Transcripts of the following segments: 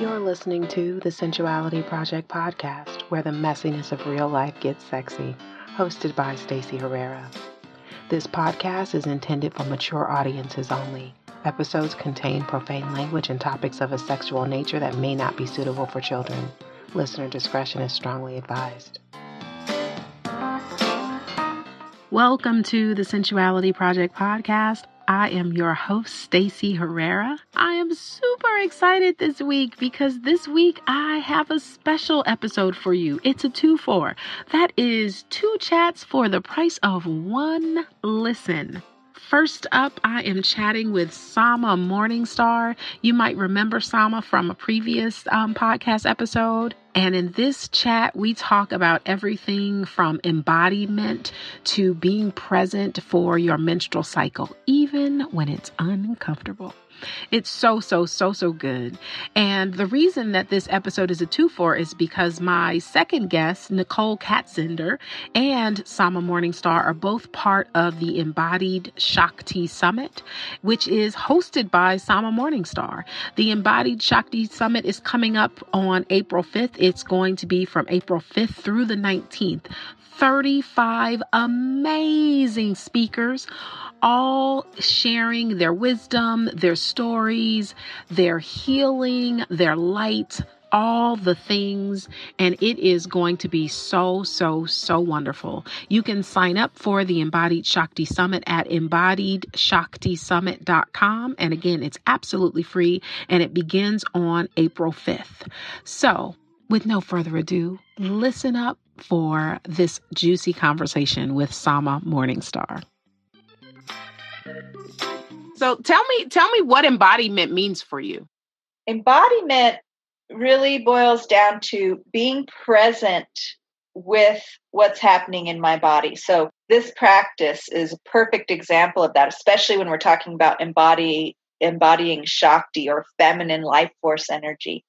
You're listening to the Sensuality Project podcast, where the messiness of real life gets sexy, hosted by Stacey Herrera. This podcast is intended for mature audiences only. Episodes contain profane language and topics of a sexual nature that may not be suitable for children. Listener discretion is strongly advised. Welcome to the Sensuality Project podcast. I am your host, Stacey Herrera. I am super excited this week because this week I have a special episode for you. It's a 2-for. That is 2 chats for the price of 1 listen. First up, I am chatting with Sama Morningstar. You might remember Sama from a previous podcast episode. And in this chat, we talk about everything from embodiment to being present for your menstrual cycle, even when it's uncomfortable. It's so good. And the reason that this episode is a 2-for is because my second guest, Nicole Katzender, and Sama Morningstar are both part of the Embodied Shakti Summit, which is hosted by Sama Morningstar. The Embodied Shakti Summit is coming up on April 5th. It's going to be from April 5th through the 19th. 35 amazing speakers, all sharing their wisdom, their stories, their healing, their light, all the things. And it is going to be so wonderful. You can sign up for the Embodied Shakti Summit at embodiedshaktisummit.com. And again, it's absolutely free and it begins on April 5th. So with no further ado, listen up for this juicy conversation with Sama Morningstar. So tell me what embodiment means for you. Embodiment really boils down to being present with what's happening in my body. So this practice is a perfect example of that, especially when we're talking about embodying Shakti or feminine life force energy.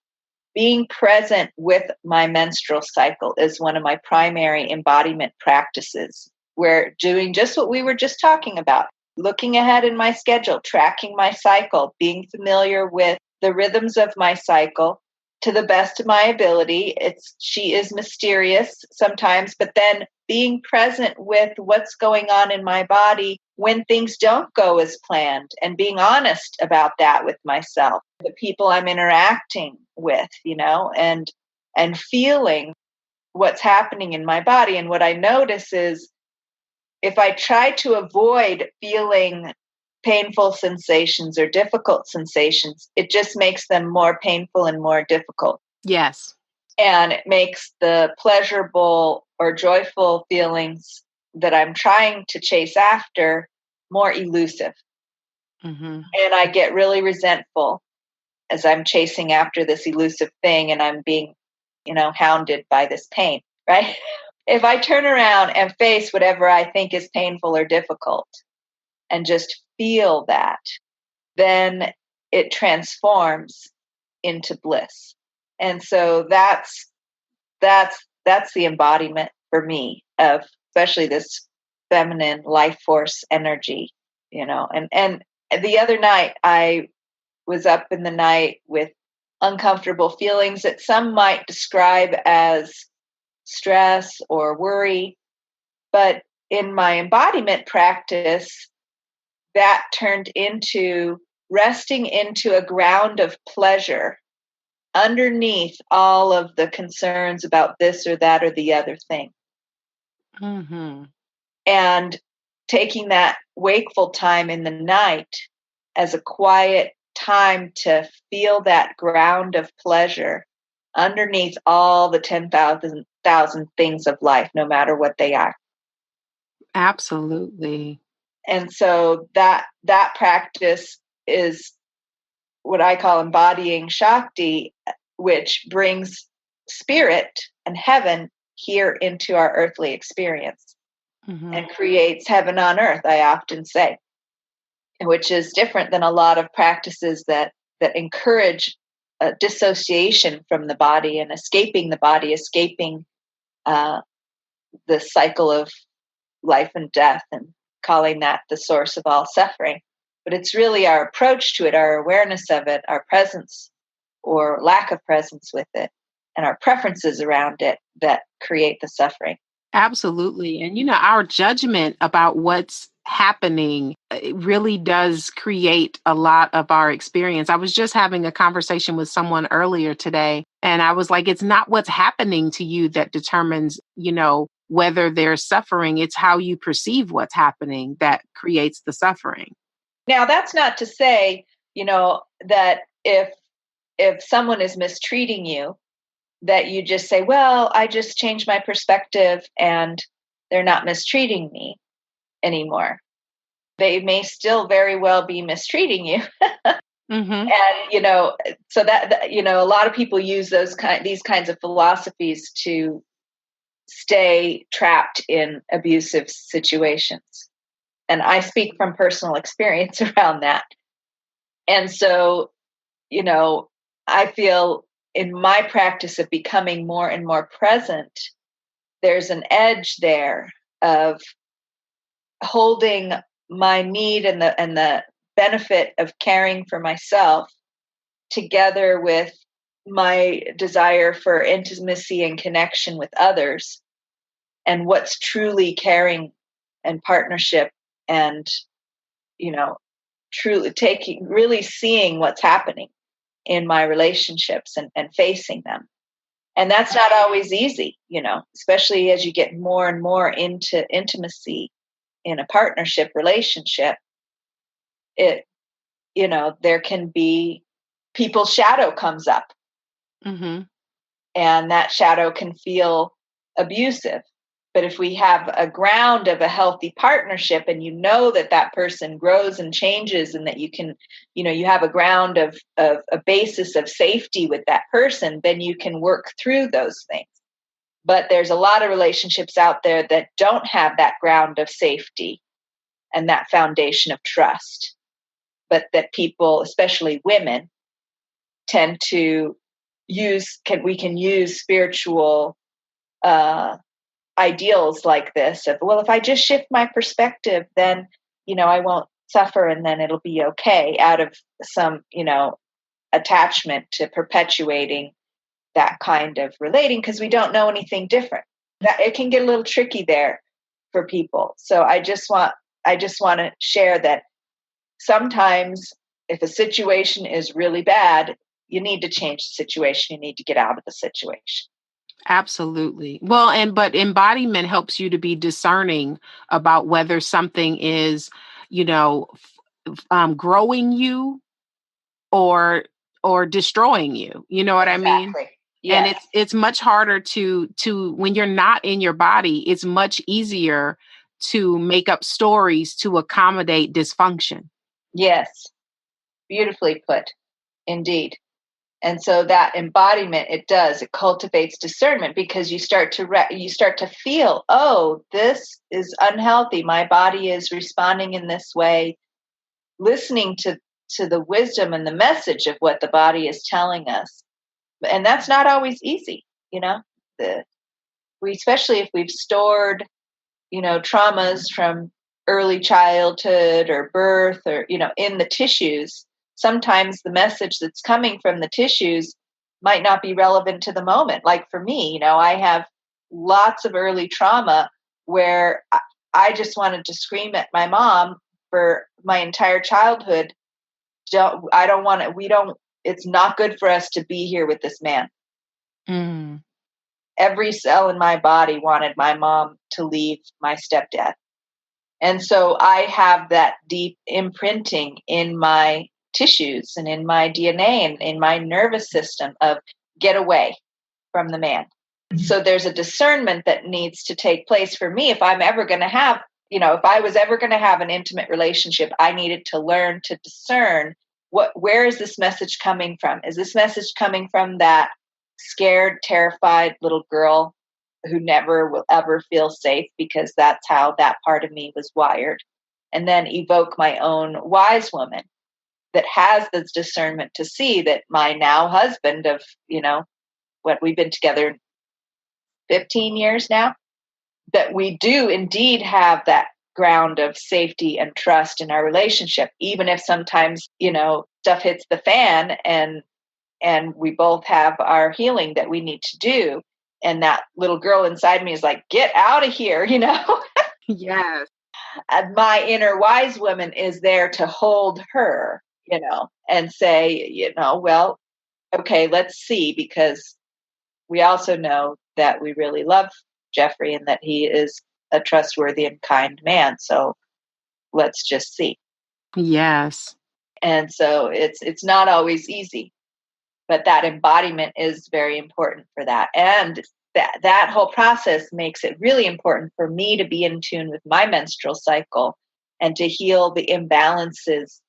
Being present with my menstrual cycle is one of my primary embodiment practices. We're doing just what we were just talking about. Looking ahead in my schedule, tracking my cycle, being familiar with the rhythms of my cycle to the best of my ability. She is mysterious sometimes, but then being present with what's going on in my body when things don't go as planned and being honest about that with myself, the people I'm interacting with, and feeling what's happening in my body. And what I notice is if I try to avoid feeling painful sensations or difficult sensations, it just makes them more painful and more difficult. Yes. And it makes the pleasurable or joyful feelings that I'm trying to chase after more elusive. Mm-hmm. And I get really resentful as I'm chasing after this elusive thing and I'm being, hounded by this pain, right? If I turn around and face whatever I think is painful or difficult and just feel that, then it transforms into bliss. And so that's the embodiment for me of especially this feminine life force energy, And the other night I was up in the night with uncomfortable feelings that some might describe as stress or worry. But in my embodiment practice, that turned into resting into a ground of pleasure underneath all of the concerns about this or that or the other thing. Mm-hmm. And taking that wakeful time in the night as a quiet time to feel that ground of pleasure underneath all the 10,000 things of life, no matter what they are. Absolutely. And so that practice is what I call embodying Shakti, which brings spirit and heaven here into our earthly experience. Mm-hmm. And creates heaven on earth, I often say, which is different than a lot of practices that encourage dissociation from the body and escaping the body, escaping the cycle of life and death and calling that the source of all suffering. But it's really our approach to it, our awareness of it, our presence or lack of presence with it, and our preferences around it that create the suffering. Absolutely. And, our judgment about what's happening, it really does create a lot of our experience. I was just having a conversation with someone earlier today, and I was like, it's not what's happening to you that determines, whether they're suffering. It's how you perceive what's happening that creates the suffering. Now, that's not to say, that if someone is mistreating you, that you just say, well, I just changed my perspective and they're not mistreating me anymore. They may still very well be mistreating you. Mm-hmm. And, so that, a lot of people use these kinds of philosophies to stay trapped in abusive situations. And I speak from personal experience around that. And so, I feel in my practice of becoming more and more present, there's an edge there of holding my need and the benefit of caring for myself together with my desire for intimacy and connection with others, and what's truly caring and partnership, and truly really seeing what's happening in my relationships and facing them. And that's not always easy, especially as you get more and more into intimacy in a partnership relationship. There can be people's shadow comes up, Mm-hmm. and that shadow can feel abusive. But if we have a ground of a healthy partnership, and that person grows and changes, and that you can, you have a ground of a basis of safety with that person, then you can work through those things. But there's a lot of relationships out there that don't have that ground of safety and that foundation of trust, but that people, especially women, tend to we can use spiritual ideals like this of, well, if I just shift my perspective, then, I won't suffer, and then it'll be okay, out of some, attachment to perpetuating that kind of relating, because we don't know anything different. That it can get a little tricky there for people. So I just want to share that sometimes if a situation is really bad, you need to change the situation. You need to get out of the situation. Absolutely. Well, but embodiment helps you to be discerning about whether something is, growing you or destroying you. You know what I mean? Exactly. And Yes. it's much harder to when you're not in your body, it's much easier to make up stories to accommodate dysfunction. Yes. Beautifully put. Indeed. And so that embodiment, it cultivates discernment, because you start to feel, oh, this is unhealthy. My body is responding in this way, listening to the wisdom and the message of what the body is telling us. And that's not always easy, especially if we've stored, traumas from early childhood or birth, or, in the tissues. Sometimes the message that's coming from the tissues might not be relevant to the moment. Like for me, I have lots of early trauma where I just wanted to scream at my mom for my entire childhood. It's not good for us to be here with this man. Mm. Every cell in my body wanted my mom to leave my stepdad. And so I have that deep imprinting in my tissues and in my DNA and in my nervous system of get away from the man. So there's a discernment that needs to take place for me. If I'm ever going to have, if I was ever going to have an intimate relationship, I needed to learn to discern where is this message coming from? Is this message coming from that scared, terrified little girl who never will ever feel safe, because that's how that part of me was wired? And then evoke my own wise woman that has this discernment to see that my now husband of, we've been together 15 years now, that we do indeed have that ground of safety and trust in our relationship, even if sometimes, stuff hits the fan and and we both have our healing that we need to do. And that little girl inside me is like, get out of here, Yes. And my inner wise woman is there to hold her, and say, well, okay, let's see, because we also know that we really love Jeffrey and that he is a trustworthy and kind man. So let's just see. Yes. And so it's not always easy, but that embodiment is very important for that. And that whole process makes it really important for me to be in tune with my menstrual cycle and to heal the imbalances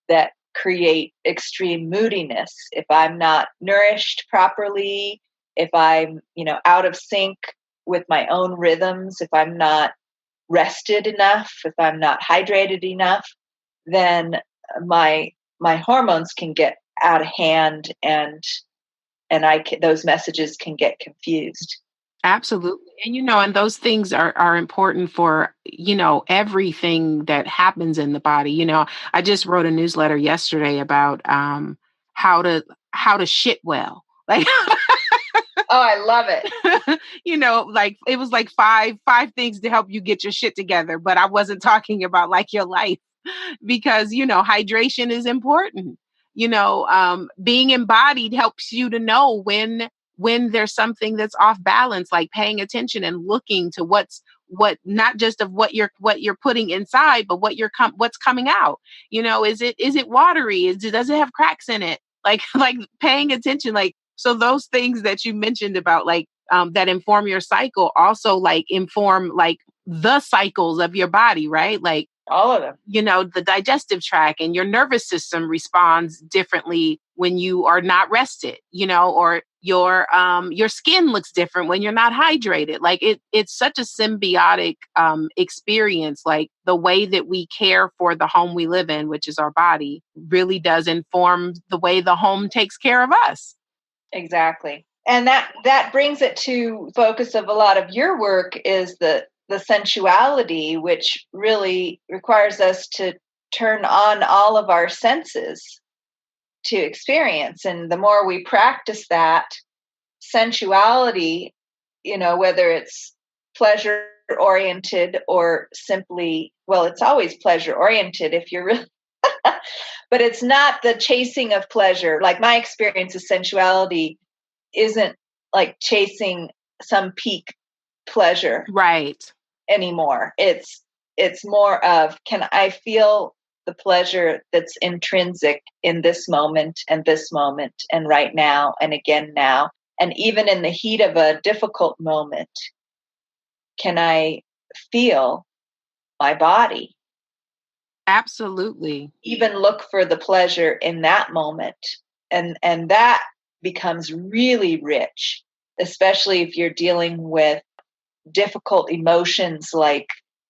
that create extreme moodiness. If I'm not nourished properly, if I'm, out of sync with my own rhythms, if I'm not rested enough, if I'm not hydrated enough, then my hormones can get out of hand, and those messages can get confused. Absolutely. And and those things are important for, everything that happens in the body. I just wrote a newsletter yesterday about how to shit well. Like Oh, I love it. like it was like five things to help you get your shit together, but I wasn't talking about like your life because hydration is important. Being embodied helps you to know when there's something that's off balance, like paying attention and looking to what not just of what you're putting inside, but what's coming out. Is it watery? Does it have cracks in it? Like paying attention, like, so those things that you mentioned about like that inform your cycle also like inform like the cycles of your body, right? Like all of them. The digestive tract and your nervous system responds differently when you are not rested, or your skin looks different when you're not hydrated. Like it's such a symbiotic experience. Like the way that we care for the home we live in, which is our body, really does inform the way the home takes care of us. Exactly. And that brings it to focus of a lot of your work is the sensuality, which really requires us to turn on all of our senses to experience. And the more we practice that sensuality, whether it's pleasure oriented or simply, well, it's always pleasure oriented if you're really, but it's not the chasing of pleasure. Like my experience of sensuality isn't like chasing some peak pleasure. Right. Anymore. It's more of, can I feel the pleasure that's intrinsic in this moment and right now and again now, and even in the heat of a difficult moment, can I feel my body? Absolutely. Even look for the pleasure in that moment, and that becomes really rich, especially if you're dealing with difficult emotions like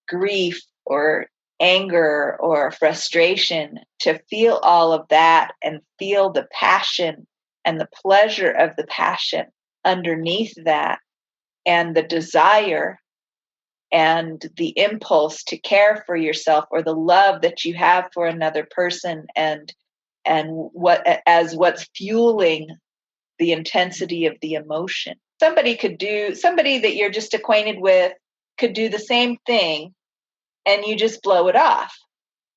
grief or anger or frustration, to feel all of that and feel the passion and the pleasure of the passion underneath that, and the desire and the impulse to care for yourself, or the love that you have for another person, and what's fueling the intensity of the emotion. Somebody that you're just acquainted with could do the same thing and you just blow it off.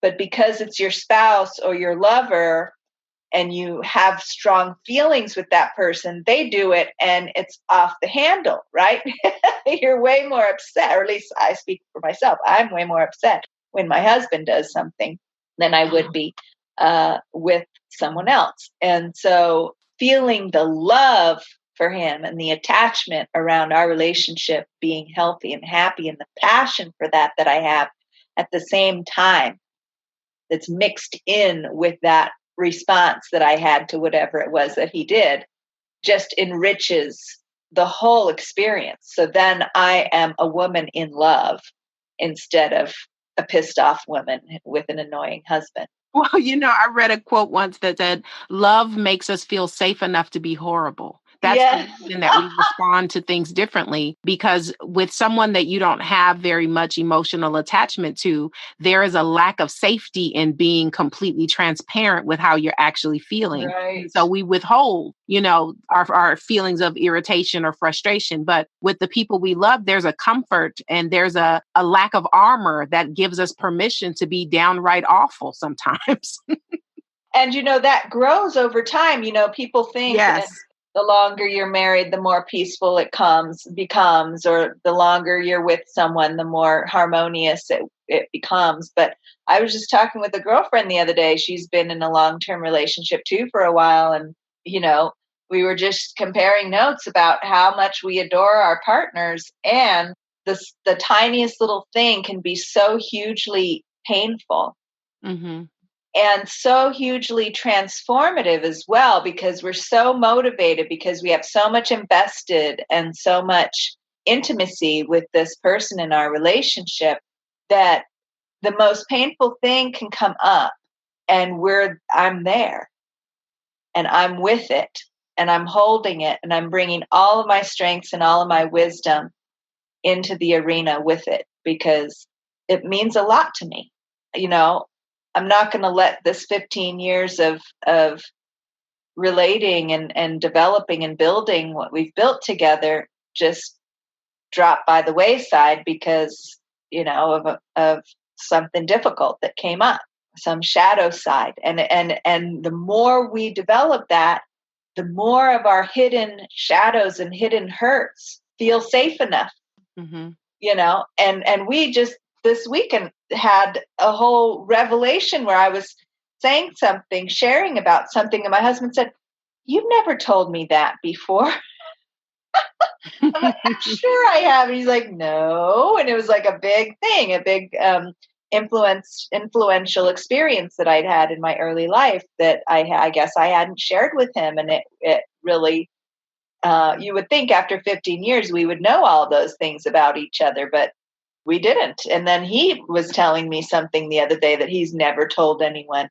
But because it's your spouse or your lover and you have strong feelings with that person, they do it and it's off the handle, right? You're way more upset, or at least I speak for myself. I'm way more upset when my husband does something than I would be with someone else. And so feeling the love for him and the attachment around our relationship being healthy and happy, and the passion for that I have at the same time, that's mixed in with that response that I had to whatever it was that he did, just enriches the whole experience. So then I am a woman in love instead of a pissed off woman with an annoying husband. Well, I read a quote once that said, love makes us feel safe enough to be horrible. That's the Yeah. reason that we respond to things differently, because with someone that you don't have very much emotional attachment to, there is a lack of safety in being completely transparent with how you're actually feeling. Right. And so we withhold, our feelings of irritation or frustration. But with the people we love, there's a comfort and there's a lack of armor that gives us permission to be downright awful sometimes. And that grows over time. People think Yes. the longer you're married, the more peaceful it becomes, or the longer you're with someone, the more harmonious it becomes. But I was just talking with a girlfriend the other day. She's been in a long-term relationship too for a while. And, we were just comparing notes about how much we adore our partners. And the tiniest little thing can be so hugely painful. Mm-hmm. And so hugely transformative as well, because we're so motivated, because we have so much invested and so much intimacy with this person in our relationship, that the most painful thing can come up, and I'm there and I'm with it and I'm holding it and I'm bringing all of my strengths and all of my wisdom into the arena with it, because it means a lot to me. I'm not going to let this 15 years of relating and developing and building what we've built together just drop by the wayside because, of something difficult that came up, some shadow side. And the more we develop that, the more of our hidden shadows and hidden hurts feel safe enough. Mm-hmm. And we just this weekend had a whole revelation where I was saying something, sharing about something, and my husband said, "You've never told me that before." I'm like, "Sure I have." And he's like, "No." And it was like a big thing, a big influential experience that I'd had in my early life that I guess I hadn't shared with him. And it really, you would think after 15 years we would know all those things about each other, but we didn't. And then he was telling me something the other day that he's never told anyone,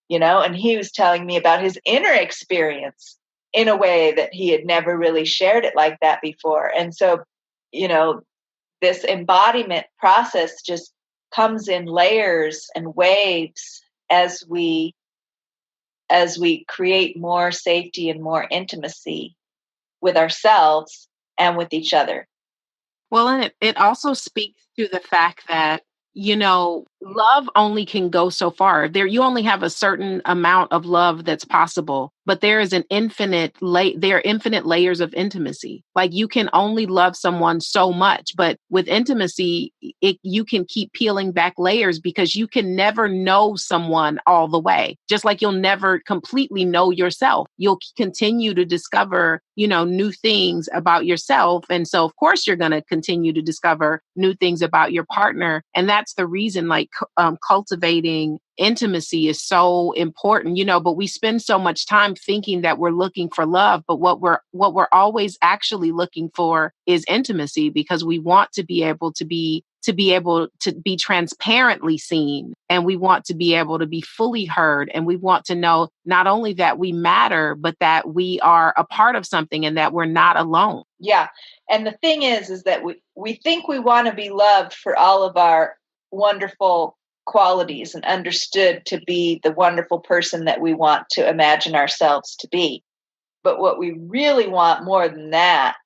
and he was telling me about his inner experience in a way that he had never really shared it like that before. And so, this embodiment process just comes in layers and waves as we create more safety and more intimacy with ourselves and with each other. Well, and it also speaks to the fact that, love only can go so far. You only have a certain amount of love that's possible, but there is there are infinite layers of intimacy. Like you can only love someone so much, but with intimacy, you can keep peeling back layers because you can never know someone all the way. Just like you'll never completely know yourself. You'll continue to discover, new things about yourself. And so of course you're going to continue to discover new things about your partner. And that's the reason cultivating intimacy is so important, but we spend so much time thinking that we're looking for love, but what we're always actually looking for is intimacy, because we want to be able to be transparently seen, and we want to be able to be fully heard, and we want to know not only that we matter, but that we are a part of something and that we're not alone. Yeah. And the thing is that we think we want to be loved for all of our wonderful qualities and understood to be the wonderful person that we want to imagine ourselves to be. But what we really want more than that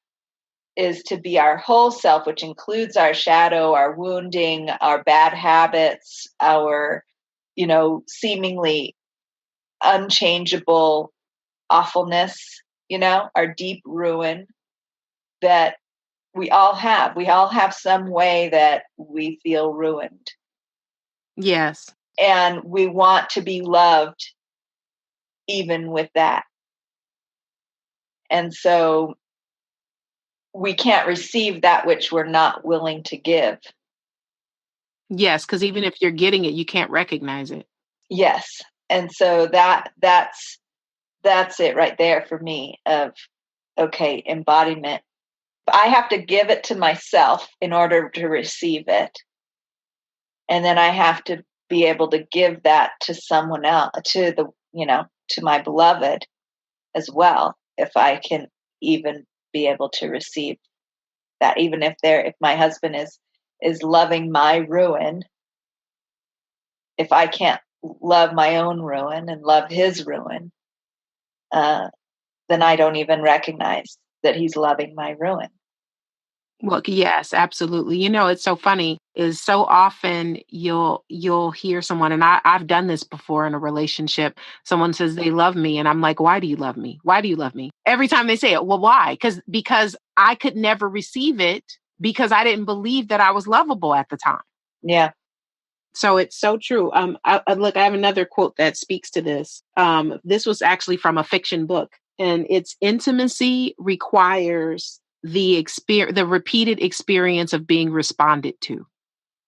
is to be our whole self, which includes our shadow, our wounding, our bad habits, our, seemingly unchangeable awfulness, our deep ruin that we all have. We all have some way that we feel ruined. Yes. And we want to be loved even with that. And so we can't receive that which we're not willing to give. Yes, because even if you're getting it, you can't recognize it. Yes. And so that's it right there for me of, okay, embodiment. I have to give it to myself in order to receive it. And then I have to be able to give that to someone else, to my beloved as well. If I can, even be able to receive that. Even if my husband is loving my ruin, if I can't love my own ruin and love his ruin, then I don't even recognize that he's loving my ruin. Well, yes, absolutely. It's so funny is so often you'll hear someone, and I've done this before in a relationship. Someone says they love me, and I'm like, why do you love me? Why do you love me? Every time they say it, well, why? Because I could never receive it because I didn't believe that I was lovable at the time. Yeah. So it's so true. Look, I have another quote that speaks to this. This was actually from a fiction book, and it's intimacy requires the repeated experience of being responded to.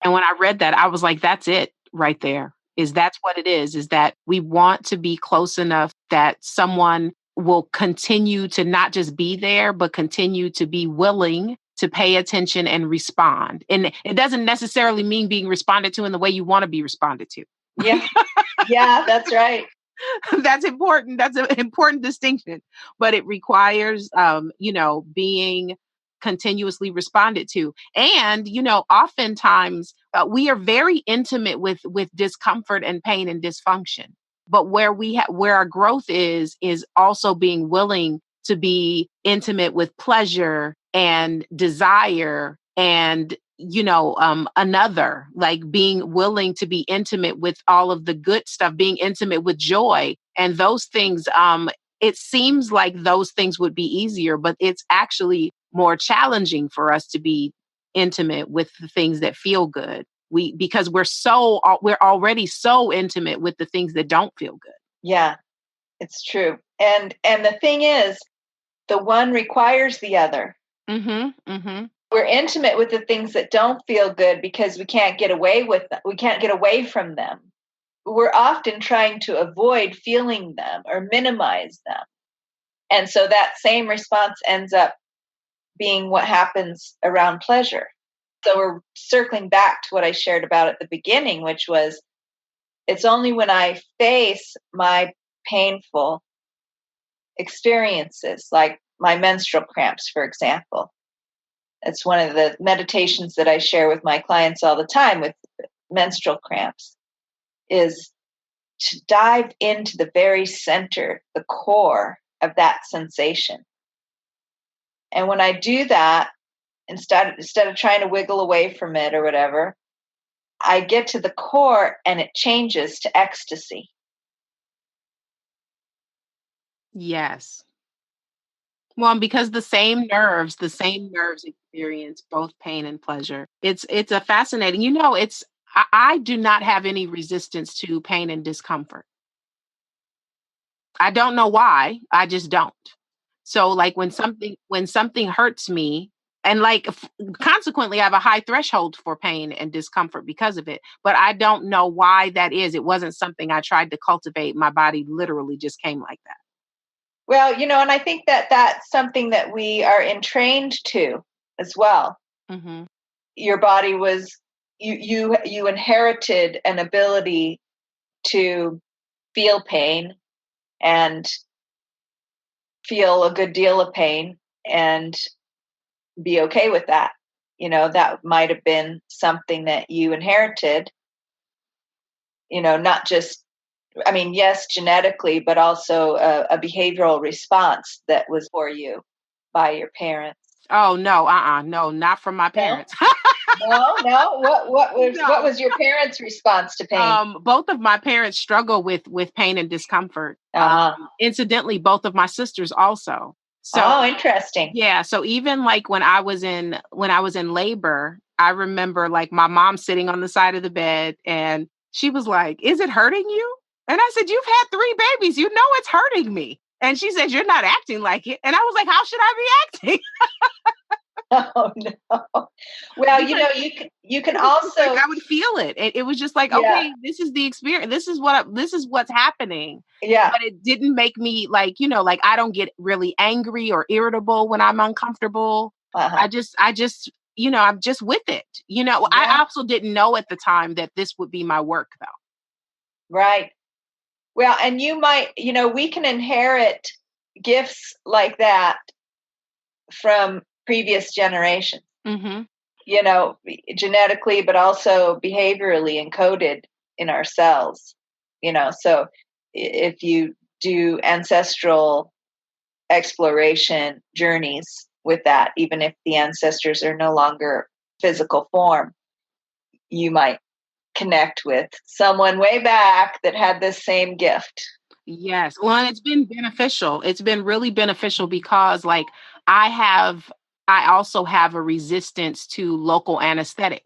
And when I read that, I was like, that's it right there. That's what it is that we want to be close enough that someone will continue to not just be there, but continue to be willing to pay attention and respond. And it doesn't necessarily mean being responded to in the way you want to be responded to. Yeah. Yeah, that's right. That's important. That's an important distinction. But it requires, being continuously responded to. And, oftentimes we are very intimate with discomfort and pain and dysfunction. But where our growth is also being willing to be intimate with pleasure and desire and another, like being willing to be intimate with all of the good stuff, being intimate with joy and those things. It seems like those things would be easier, but it's actually more challenging for us to be intimate with the things that feel good. Because we're already so intimate with the things that don't feel good. Yeah, it's true. And the thing is, the one requires the other. Mm-hmm. Mm-hmm. We're intimate with the things that don't feel good because we can't get away with them. We can't get away from them. We're often trying to avoid feeling them or minimize them. And so that same response ends up being what happens around pleasure. So we're circling back to what I shared about at the beginning, which was it's only when I face my painful experiences, like my menstrual cramps, for example. It's one of the meditations that I share with my clients all the time with menstrual cramps, is to dive into the very center, the core of that sensation. And when I do that, instead of trying to wiggle away from it or whatever, I get to the core and it changes to ecstasy. Yes. Well, and because the same nerves experience both pain and pleasure. It's a fascinating, I do not have any resistance to pain and discomfort. I don't know why. I just don't. So like when something hurts me, and like consequently I have a high threshold for pain and discomfort because of it, but I don't know why that is. It wasn't something I tried to cultivate. My body literally just came like that. Well, and I think that that's something that we are entrained to as well. Mm-hmm. Your body was, you inherited an ability to feel pain and feel a good deal of pain and be okay with that. That might have been something that you inherited, not just, yes, genetically, but also a behavioral response that was for you by your parents. Oh no, no, not from my parents. No. What No. was your parents' response to pain? Both of my parents struggle with pain and discomfort. Incidentally, both of my sisters also. So, interesting. Yeah. So even like when I was in labor, I remember like my mom sitting on the side of the bed and she was like, "Is it hurting you?" And I said, "You've had 3 babies. You know it's hurting me." And she said, "You're not acting like it." And I was like, "How should I be acting?" Oh no. Well, you can also, like I would feel it. It was just like, okay, this is the experience. This is what's happening. Yeah. But it didn't make me like, like I don't get really angry or irritable when I'm uncomfortable. Uh-huh. I just, I'm just with it. I also didn't know at the time that this would be my work though. Right. Well, and you might, we can inherit gifts like that from previous generations, Mm-hmm. Genetically, but also behaviorally encoded in our cells. So if you do ancestral exploration journeys with that, even if the ancestors are no longer physical form, you might connect with someone way back that had this same gift. Yes. Well, and it's been beneficial. It's been really beneficial because like I also have a resistance to local anesthetic.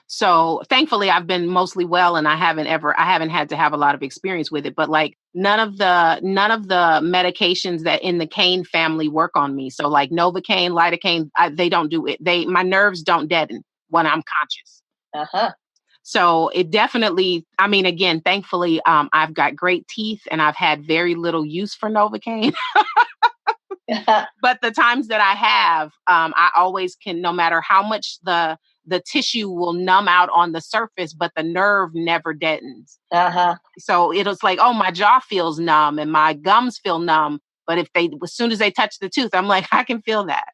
So thankfully I've been mostly well and I haven't had to have a lot of experience with it, but like none of the medications that in the cane family work on me. So like Novocaine, lidocaine, they don't do it. My nerves don't deaden when I'm conscious. Uh-huh. So it definitely, I mean, again, thankfully, I've got great teeth and I've had very little use for Novocaine. But the times that I have, I always can, no matter how much the tissue will numb out on the surface, but the nerve never deadens. Uh-huh. So it was like, oh, my jaw feels numb and my gums feel numb. But as soon as they touch the tooth, I'm like, I can feel that.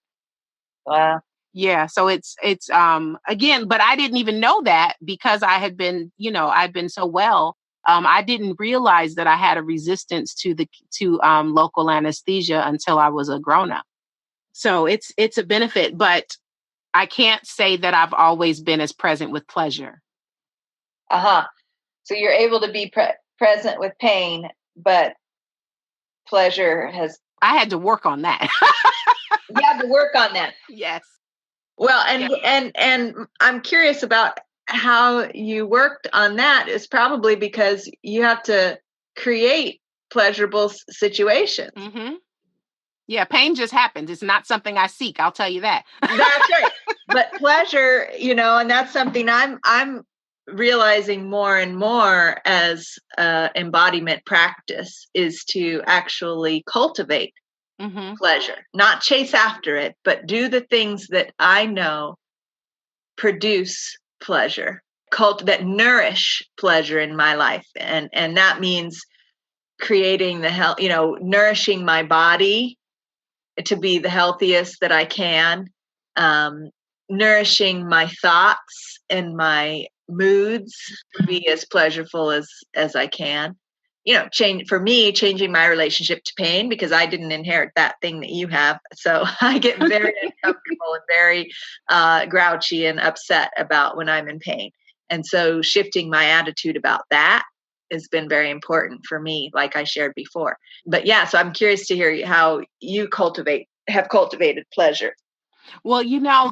Wow. Yeah. So it's again, but I didn't even know that because I had been, I'd been so well. I didn't realize that I had a resistance to local anesthesia until I was a grown up. So it's a benefit, but I can't say that I've always been as present with pleasure. Uh-huh. So you're able to be present with pain, but pleasure I had to work on that. You had to work on that. Yes. Well, and I'm curious about how you worked on that. Is probably because you have to create pleasurable situations. Mm-hmm. Yeah, pain just happens. It's not something I seek. I'll tell you that. That's right. But pleasure, and that's something I'm realizing more and more as embodiment practice is to actually cultivate pleasure, not chase after it, but do the things that I know produce pleasure, that nourish pleasure in my life. And that means creating the health, nourishing my body to be the healthiest that I can, nourishing my thoughts and my moods to be as pleasurable as I can. Changing my relationship to pain, because I didn't inherit that thing that you have. So I get very uncomfortable and very grouchy and upset about when I'm in pain. And so shifting my attitude about that has been very important for me, like I shared before. But yeah, so I'm curious to hear how you have cultivated pleasure. Well,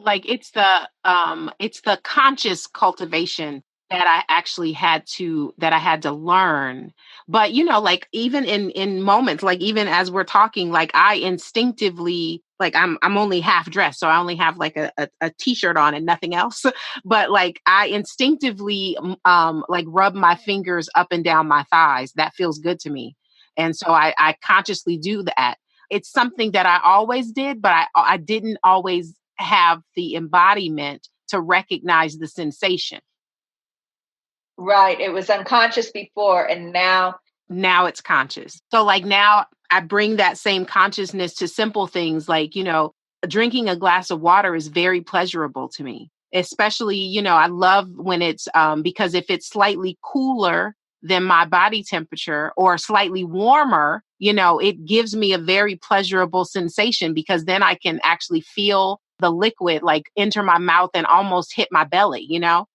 like it's the conscious cultivation that I actually had to learn. But like even in moments, like even as we're talking, like I instinctively, like I'm only half dressed, so I only have like a t-shirt on and nothing else. But like I instinctively like rub my fingers up and down my thighs. That feels good to me. And so I consciously do that. It's something that I always did, but I didn't always have the embodiment to recognize the sensation. Right. It was unconscious before, and now it's conscious. So like now I bring that same consciousness to simple things like, drinking a glass of water is very pleasurable to me. Especially, I love when it's because if it's slightly cooler than my body temperature or slightly warmer, it gives me a very pleasurable sensation because then I can actually feel the liquid like enter my mouth and almost hit my belly,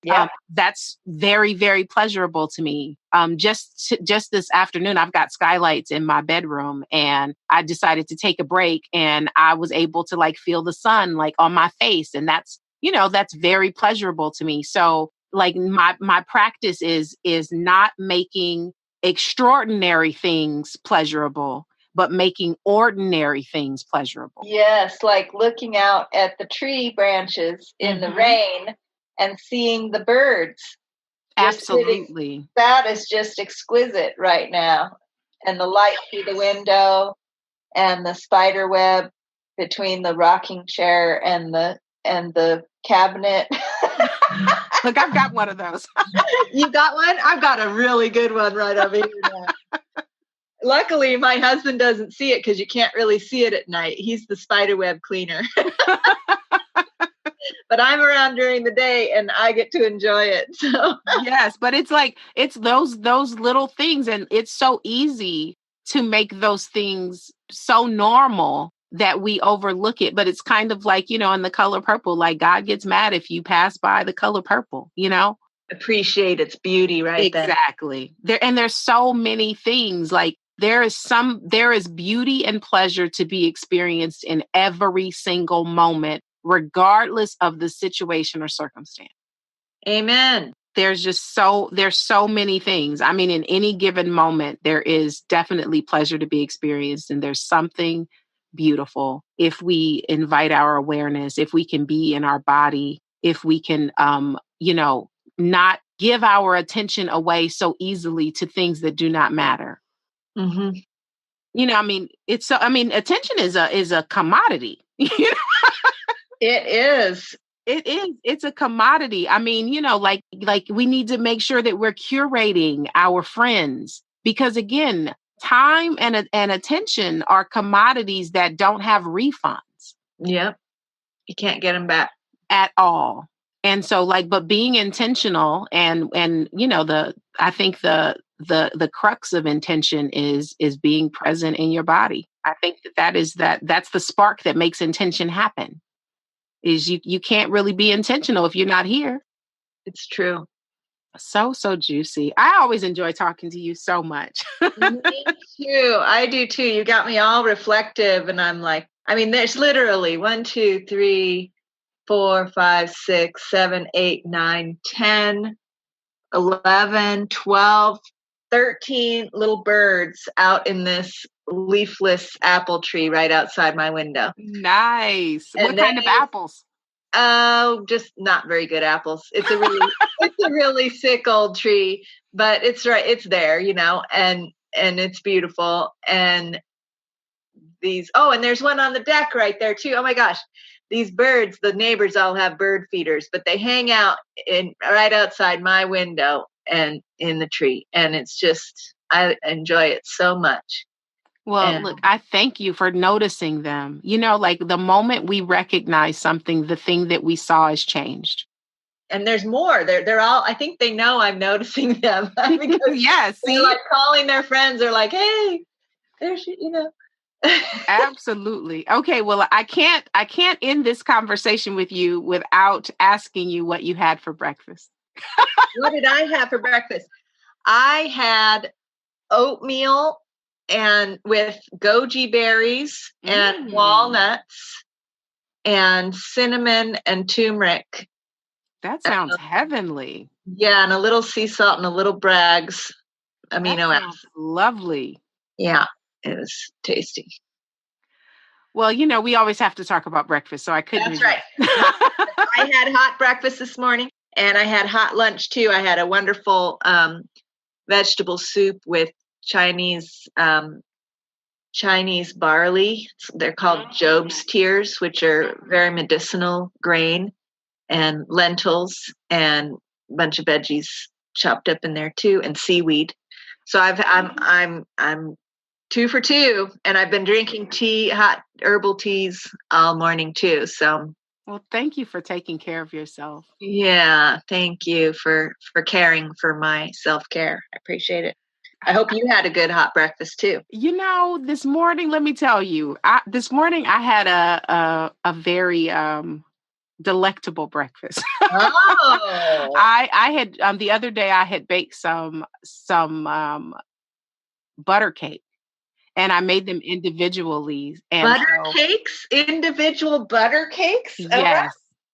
Yeah. That's very, very pleasurable to me. Just this afternoon, I've got skylights in my bedroom and I decided to take a break and I was able to like feel the sun like on my face. And that's very pleasurable to me. So like my practice is not making extraordinary things pleasurable, but making ordinary things pleasurable. Yes, like looking out at the tree branches in the rain and seeing the birds. Absolutely. That is just exquisite right now. And the light through the window and the spider web between the rocking chair and the cabinet. Look, I've got one of those. You got one? I've got a really good one right over here now. Luckily, my husband doesn't see it because you can't really see it at night. He's the spiderweb cleaner. But I'm around during the day and I get to enjoy it. So Yes, but it's like it's those little things, and it's so easy to make those things so normal that we overlook it. But it's kind of like, in the color purple, like God gets mad if you pass by the color purple, appreciate its beauty right then. Exactly. There's so many things, like there is beauty and pleasure to be experienced in every single moment, regardless of the situation or circumstance. Amen. There's so many things. I mean, in any given moment, there is definitely pleasure to be experienced, and there's something beautiful if we invite our awareness, if we can be in our body, if we can, not give our attention away so easily to things that do not matter. Mm-hmm. Attention is a commodity. It is. It is. It's a commodity. I mean, like we need to make sure that we're curating our friends, because again, time and attention are commodities that don't have refunds. Yep. You can't get them back at all. And so but being intentional and I think the crux of intention is being present in your body. I think that's the spark that makes intention happen. Is you can't really be intentional if you're not here. It's true. So juicy. I always enjoy talking to you so much. Me too. I do too. You got me all reflective, and I'm like, there's literally 1, 2, 3, 4, 5, 6, 7, 8, 9, 10, 11, 12, 13 little birds out in this leafless apple tree right outside my window. Nice. And what kind of apples? Oh, just not very good apples. It's a really sick old tree, but it's right. It's there, and it's beautiful. And and there's one on the deck right there too. Oh my gosh. These birds, the neighbors all have bird feeders, but they hang out right outside my window and in the tree. And it's just, I enjoy it so much. Well, look, I thank you for noticing them. Like the moment we recognize something, the thing that we saw has changed. And there's more. They're all, I think they know I'm noticing them. Yes. They're like calling their friends. They're like, hey, there's, Absolutely. Okay. Well, I can't end this conversation with you without asking you what you had for breakfast. What did I have for breakfast? I had oatmeal and with goji berries and walnuts and cinnamon and turmeric. That sounds heavenly. Yeah, and a little sea salt and a little Bragg's amino acids. Lovely. Yeah, it was tasty. Well, we always have to talk about breakfast, so I couldn't. That's right. I had hot breakfast this morning, and I had hot lunch too. I had a wonderful vegetable soup with Chinese barley. They're called Job's tears, which are very medicinal grain, and lentils and a bunch of veggies chopped up in there too, and seaweed. So I'm 2 for 2, and I've been drinking hot herbal teas all morning too. So, well, thank you for taking care of yourself. Yeah, thank you for caring for my self-care. I appreciate it. I hope you had a good hot breakfast too. This morning, let me tell you, this morning I had a very delectable breakfast. Oh, I had the other day I had baked some butter cake, and I made them individually. And butter cakes, individual butter cakes. Yes.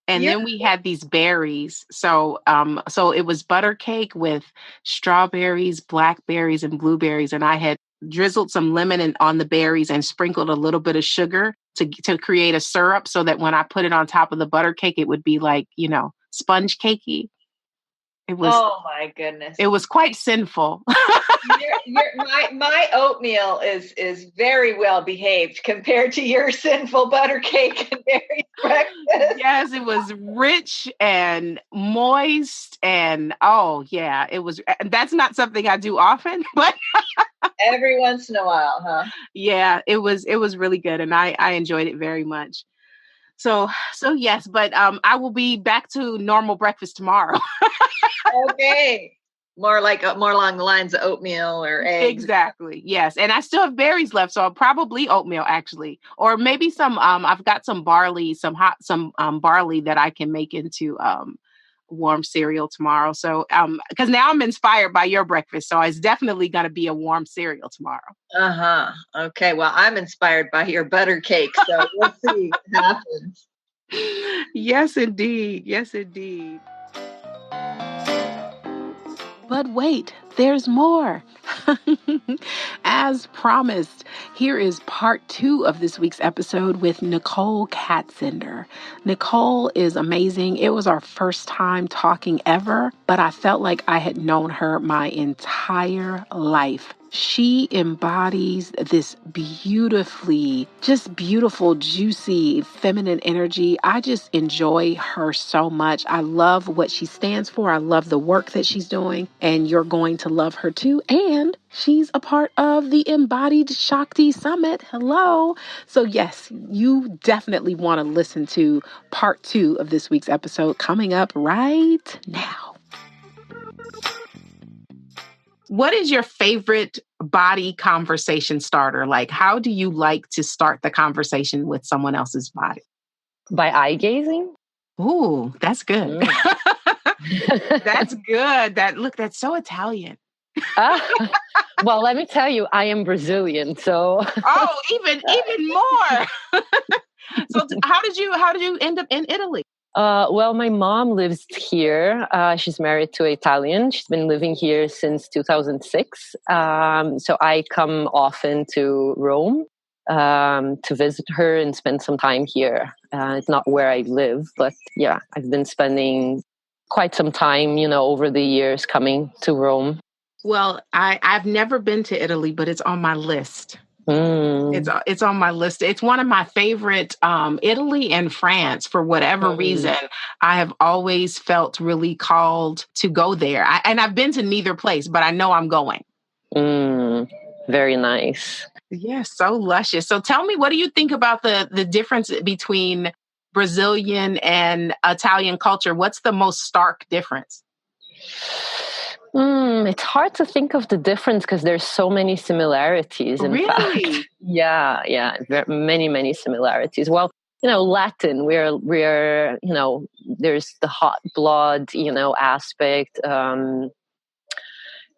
And then we had these berries. So it was butter cake with strawberries, blackberries, and blueberries. And I had drizzled some lemon on the berries and sprinkled a little bit of sugar to create a syrup, so that when I put it on top of the butter cake, it would be like, sponge cakey. Oh my goodness. It was quite sinful. My oatmeal is very well behaved compared to your sinful butter cake and dairy breakfast. Yes, it was rich and moist, and oh yeah, it was. That's not something I do often, but every once in a while, huh? Yeah, it was really good, and I enjoyed it very much. So yes, but I will be back to normal breakfast tomorrow. Okay. More along the lines of oatmeal or eggs. Exactly. Yes. And I still have berries left, so I'll probably oatmeal actually. Or maybe some I've got some barley, some barley that I can make into warm cereal tomorrow. So because now I'm inspired by your breakfast, so it's definitely going to be a warm cereal tomorrow. Uh-huh. Okay. Well, I'm inspired by your butter cake, so we'll see what happens. Yes, indeed. Yes, indeed. But wait, there's more. As promised, here is part 2 of this week's episode with Nicole Katzender. Nicole is amazing. It was our first time talking ever, but I felt like I had known her my entire life. She embodies this beautiful, juicy, feminine energy. I just enjoy her so much. I love what she stands for. I love the work that she's doing, and you're going to love her too. And she's a part of the Embodied Shakti Summit. Hello. So yes, you definitely want to listen to part 2 of this week's episode coming up right now. What is your favorite body conversation starter? Like, how do you like to start the conversation with someone else's body? By eye gazing? Ooh, that's good. That's good. That's so Italian. Well, let me tell you, I am Brazilian, so. Oh, even more. So how did you end up in Italy? Well, my mom lives here. She's married to an Italian. She's been living here since 2006. So I come often to Rome to visit her and spend some time here. It's not where I live, but yeah, I've been spending quite some time, over the years coming to Rome. Well, I've never been to Italy, but it's on my list. It's on my list. It's one of my favorite, Italy and France. For whatever reason, I have always felt really called to go there. And I've been to neither place, but I know I'm going. Very nice. Yeah, so luscious. So tell me, what do you think about the difference between Brazilian and Italian culture? What's the most stark difference? It's hard to think of the difference because there's so many similarities. In fact, yeah, many, many similarities. Well, Latin, we're there's the hot blood, aspect.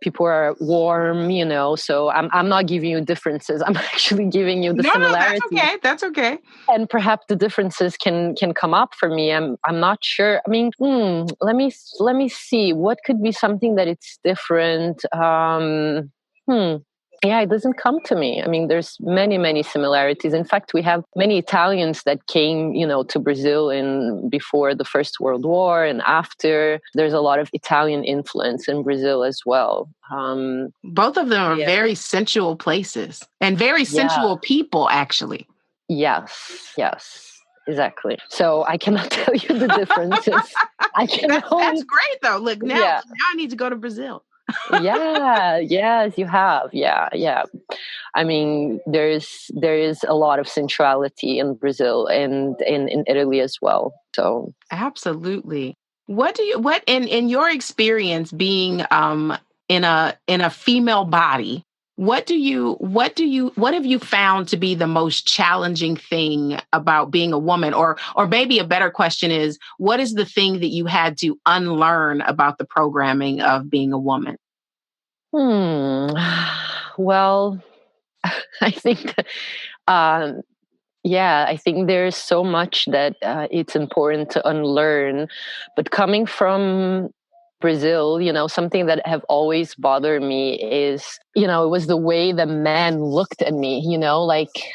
People are warm, so I'm not giving you differences. I'm actually giving you the similarities. No, that's okay. And perhaps the differences can come up for me. I'm not sure. I mean, let me see. What could be something that it's different? Yeah, it doesn't come to me. I mean, there's many, many similarities. In fact, we have many Italians that came, to Brazil before the First World War and after. There's a lot of Italian influence in Brazil as well. Both of them are very sensual places and very sensual people, actually. Yes, exactly. So I cannot tell you the differences. That's great, though. Look, now I need to go to Brazil. Yes, you have. Yeah. I mean, there is a lot of sensuality in Brazil and in Italy as well. So absolutely. What in your experience being in a female body, what have you found to be the most challenging thing about being a woman? Or maybe a better question is, what is the thing that you had to unlearn about the programming of being a woman? Well, I think, I think there's so much that it's important to unlearn. But coming from Brazil, something that have always bothered me is, it was the way the men looked at me,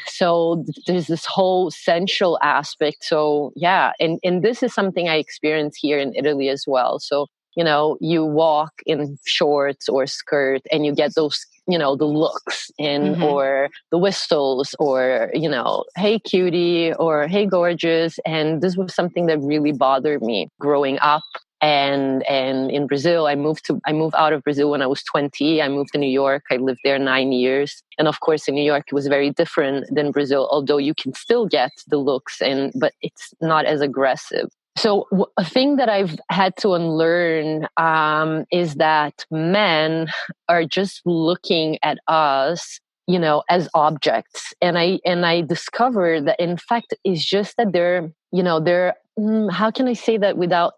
so there's this whole sensual aspect. So, yeah. And this is something I experienced here in Italy as well. So you walk in shorts or skirt and you get those, the looks or the whistles or, hey cutie or hey gorgeous. And this was something that really bothered me growing up. And in Brazil, I moved out of Brazil when I was 20. I moved to New York. I lived there 9 years. And of course, in New York, it was very different than Brazil, although you can still get the looks, but it's not as aggressive. So a thing that I've had to unlearn is that men are just looking at us, as objects. And I discovered that, in fact, it's just that they're how can I say that without...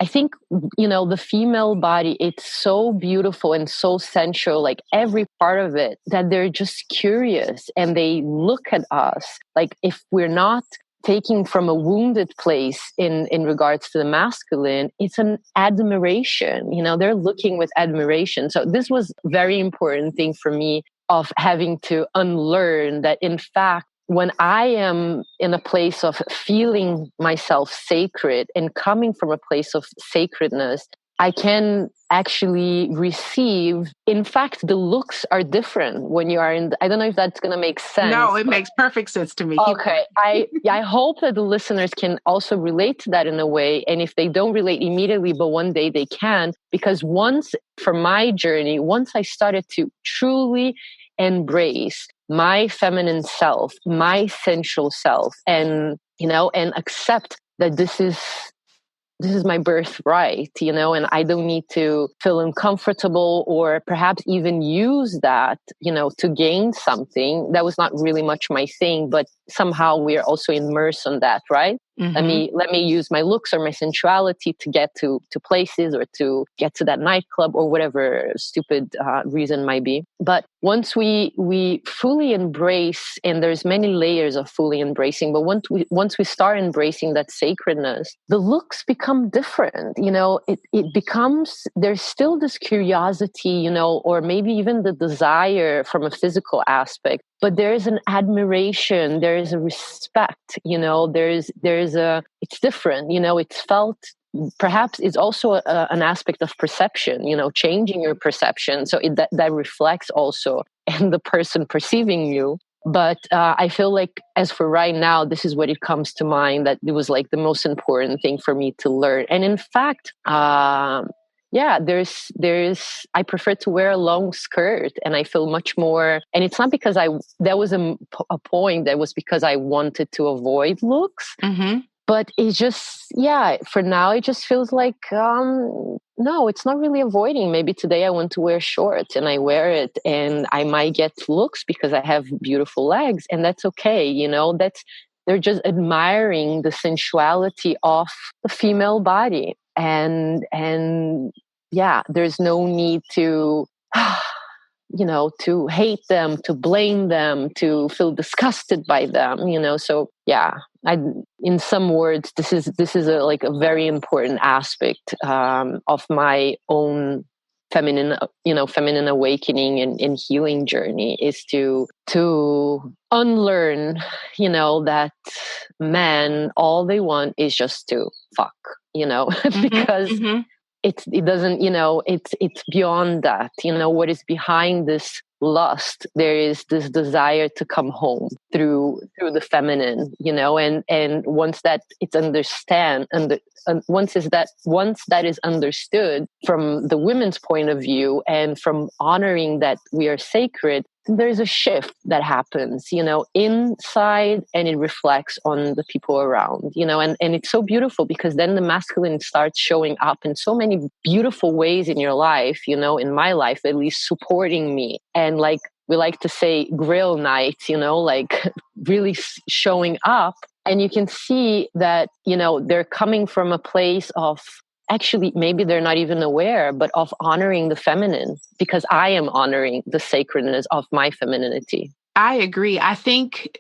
I think, the female body, it's so beautiful and so sensual, like every part of it, that they're just curious and they look at us. Like if we're not taking from a wounded place in regards to the masculine, it's an admiration, they're looking with admiration. So this was a very important thing for me of having to unlearn that, in fact, when I am in a place of feeling myself sacred and coming from a place of sacredness, I can actually receive. In fact, the looks are different when you are I don't know if that's going to make sense. No, it makes perfect sense to me. Okay. I hope that the listeners can also relate to that in a way. And if they don't relate immediately, but one day they can, because from my journey, once I started to truly embrace my feminine self, my sensual self, and accept that this is my birthright, and I don't need to feel uncomfortable or perhaps even use that, to gain something. That was not really much my thing, but somehow we are also immersed on that, right? Let me use my looks or my sensuality to get to places or to get to that nightclub or whatever stupid reason might be. But once we fully embrace, and there's many layers of fully embracing, but once we start embracing that sacredness, the looks become different. It becomes, there's still this curiosity, or maybe even the desire from a physical aspect, but there is an admiration, there is a respect, it's different, it's felt. Perhaps it's also an aspect of perception, changing your perception. So that reflects also in the person perceiving you. But I feel like, as for right now, this is what it comes to mind, that it was like the most important thing for me to learn. And in fact, I prefer to wear a long skirt, and I feel much more, and it's not because that was a point, that was because I wanted to avoid looks. But it's just, for now, it just feels like, no, it's not really avoiding. Maybe today I want to wear shorts and I wear it, and I might get looks because I have beautiful legs, and that's okay. They're just admiring the sensuality of the female body. And there's no need to, to hate them, to blame them, to feel disgusted by them, So in some words, this is a very important aspect of my own feminine awakening and healing journey, is to unlearn, that men, all they want is just to fuck, because it doesn't, it's beyond that. What is behind this lust? There is this desire to come home through the feminine, and once that it's once that is understood from the women's point of view, and from honoring that we are sacred, there's a shift that happens, inside, and it reflects on the people around, and it's so beautiful, because then the masculine starts showing up in so many beautiful ways in your life, in my life, at least, supporting me. And like we like to say, grill nights, like really showing up. And you can see that, they're coming from a place of, actually, maybe they're not even aware, but of honoring the feminine, because I am honoring the sacredness of my femininity. I agree. I think,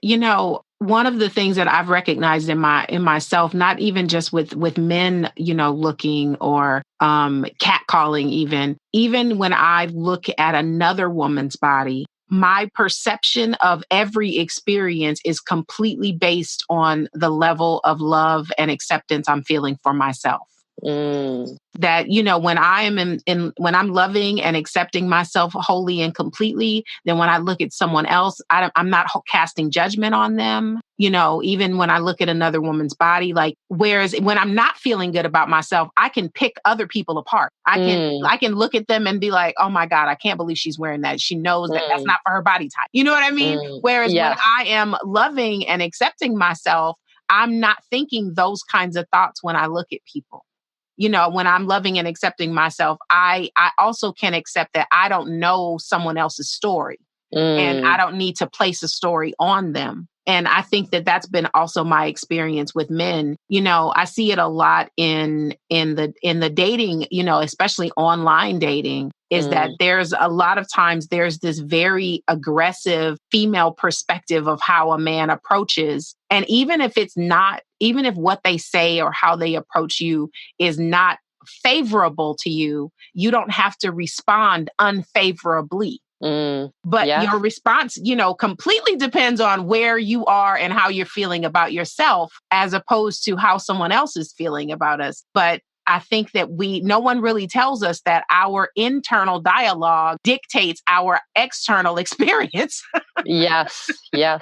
one of the things that I've recognized in myself, not even just with men, looking or catcalling, even when I look at another woman's body, my perception of every experience is completely based on the level of love and acceptance I'm feeling for myself. That, you know, when I am when I'm loving and accepting myself wholly and completely, then when I look at someone else, I'm not casting judgment on them. You know, even when I look at another woman's body, like, whereas when I'm not feeling good about myself, I can pick other people apart. I can look at them and be like, oh my God, I can't believe she's wearing that. She knows that that's not for her body type. You know what I mean? Whereas when I am loving and accepting myself, I'm not thinking those kinds of thoughts when I look at people. You know, when I'm loving and accepting myself, I also can accept that I don't know someone else's story and I don't need to place a story on them. And I think that that's been also my experience with men. You know, I see it a lot in the dating, you know, especially online dating, is that there's a lot of times there's this very aggressive female perspective of how a man approaches. And even if what they say or how they approach you is not favorable to you, you don't have to respond unfavorably. But your response, you know, completely depends on where you are and how you're feeling about yourself, as opposed to how someone else is feeling about us. But I think that no one really tells us that our internal dialogue dictates our external experience. Yes. Yeah.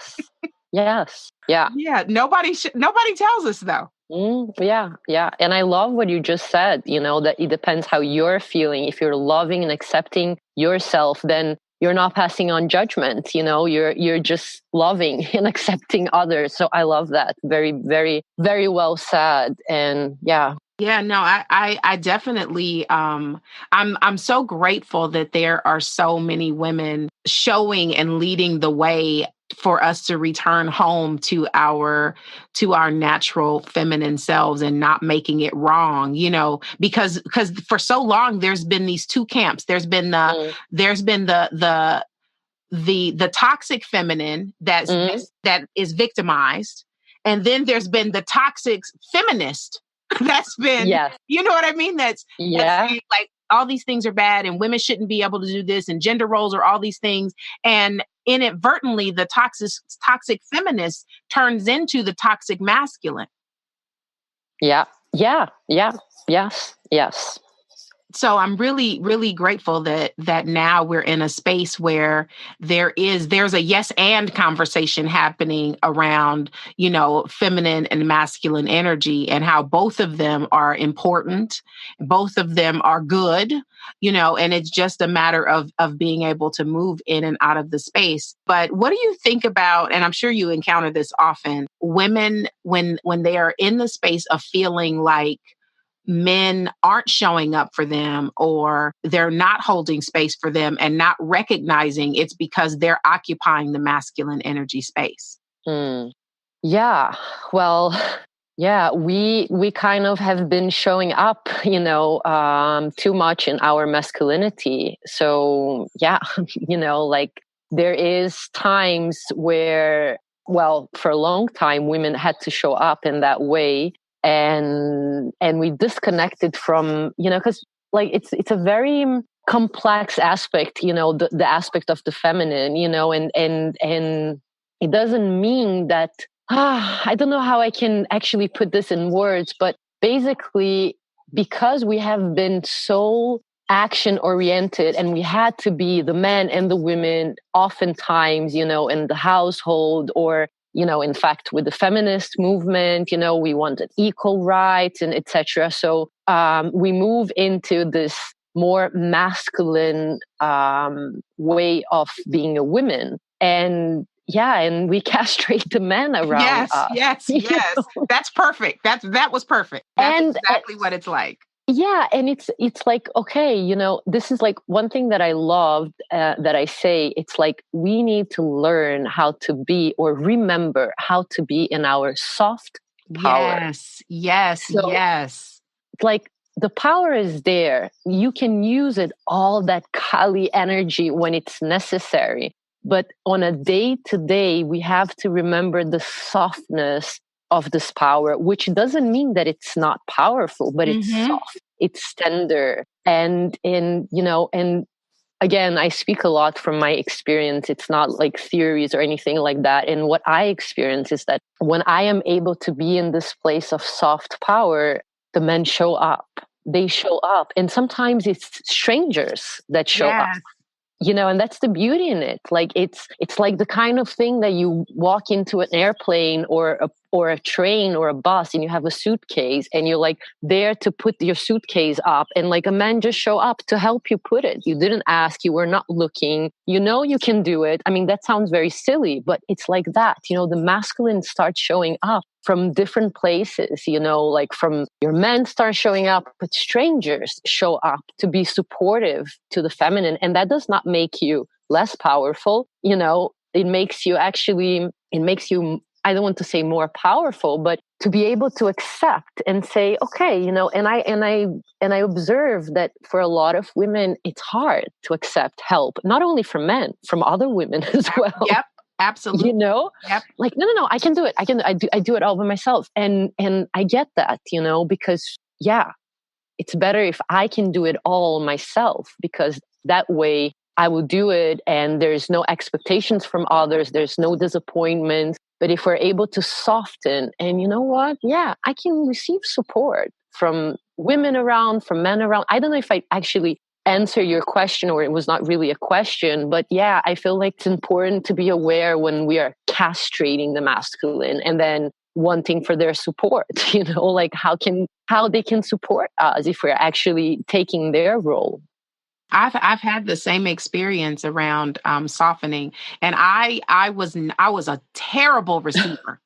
Yeah. Nobody tells us though. Yeah. And I love what you just said, you know, that it depends how you're feeling. If you're loving and accepting yourself, then you're not passing on judgment, you know, you're just loving and accepting others. So I love that. Very, very, very well said. And yeah. Yeah, no, I definitely, I'm so grateful that there are so many women showing and leading the way for us to return home to our natural feminine selves and not making it wrong, you know, because for so long there's been these two camps. There's been the toxic feminine that is victimized, and then there's been the toxic feminist that's been, you know what I mean? That's saying, like, all these things are bad and women shouldn't be able to do this and gender roles are all these things. And inadvertently, the toxic feminist turns into the toxic masculine. Yeah. Yes. So I'm really, really grateful that now we're in a space where there's a yes and conversation happening around, you know, feminine and masculine energy and how both of them are important. Both of them are good, you know, and it's just a matter of being able to move in and out of the space. But what do you think about, and I'm sure you encounter this often, women when they are in the space of feeling like men aren't showing up for them or they're not holding space for them and not recognizing it's because they're occupying the masculine energy space? Yeah. Well, yeah, we kind of have been showing up, you know, too much in our masculinity. So yeah, you know, like there is times where, well, for a long time, women had to show up in that way. And we disconnected from, you know, because like it's a very complex aspect, you know, the aspect of the feminine, you know, and it doesn't mean that I don't know how I can actually put this in words, but basically because we have been so action oriented and we had to be the men and the women oftentimes, you know, in the household or, you know, in fact, with the feminist movement, you know, we wanted equal rights and etc. So we move into this more masculine way of being a woman. And yeah, and we castrate the men around us. Yes. That's perfect. That was perfect. That's exactly what it's like. Yeah, and it's like, okay, you know, this is like one thing that I loved that I say, it's like we need to learn how to be or remember how to be in our soft power. Yes. Like the power is there. You can use it, all that Kali energy when it's necessary. But on a day-to-day, we have to remember the softness of this power, which doesn't mean that it's not powerful, but it's soft, it's tender. And you know, and again, I speak a lot from my experience. It's not like theories or anything like that. And what I experience is that when I am able to be in this place of soft power, the men show up. They show up. And sometimes it's strangers that show up. And that's the beauty in it. Like it's like the kind of thing that you walk into an airplane or a train or a bus, and you have a suitcase, and you're like there to put your suitcase up, and like a man just show up to help you put it. You didn't ask, you were not looking, you can do it. I mean, that sounds very silly, but it's like that. The masculine starts showing up from different places, like from your men start showing up, but strangers show up to be supportive to the feminine. And that does not make you less powerful. It makes you I don't want to say more powerful, but to be able to accept and say, okay, and I observe that for a lot of women, it's hard to accept help, not only from men, from other women as well. Yep. Absolutely. Yep. Like, no, I can do it. I do it all by myself. And I get that, because it's better if I can do it all myself, because that way I will do it and there's no expectations from others. There's no disappointments. But if we're able to soften and I can receive support from women around, from men around. I don't know if I actually answer your question, or it was not really a question, but I feel like it's important to be aware when we are castrating the masculine and then wanting for their support, like how they can support us if we're actually taking their role. I've had the same experience around softening, and I was a terrible receiver.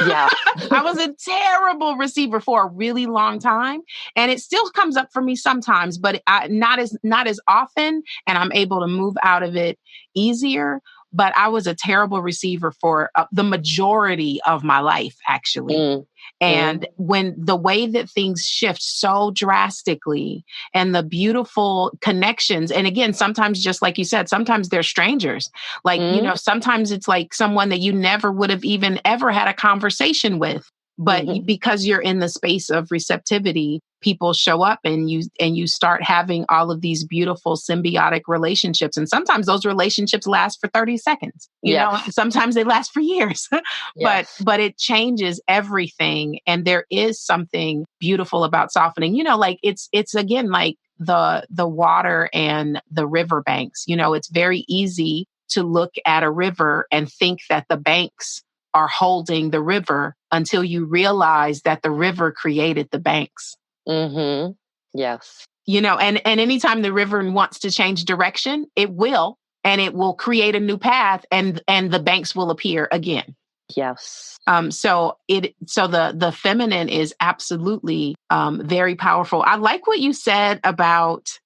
Yeah. I was a terrible receiver for a really long time, and it still comes up for me sometimes, but not as often, and I'm able to move out of it easier. But I was a terrible receiver for the majority of my life, actually. And when the way that things shift so drastically, and the beautiful connections, and again, sometimes just like you said, sometimes they're strangers. Like, sometimes it's like someone that you never would have even ever had a conversation with. But because you're in the space of receptivity, people show up and you start having all of these beautiful symbiotic relationships. And sometimes those relationships last for 30 seconds. You know, sometimes they last for years. But it changes everything. And there is something beautiful about softening. Like it's again like the water and the river banks. It's very easy to look at a river and think that the banks are holding the river until you realize that the river created the banks. Yes. And anytime the river wants to change direction, it will, and it will create a new path, and the banks will appear again. Yes. So the feminine is absolutely very powerful. I like what you said about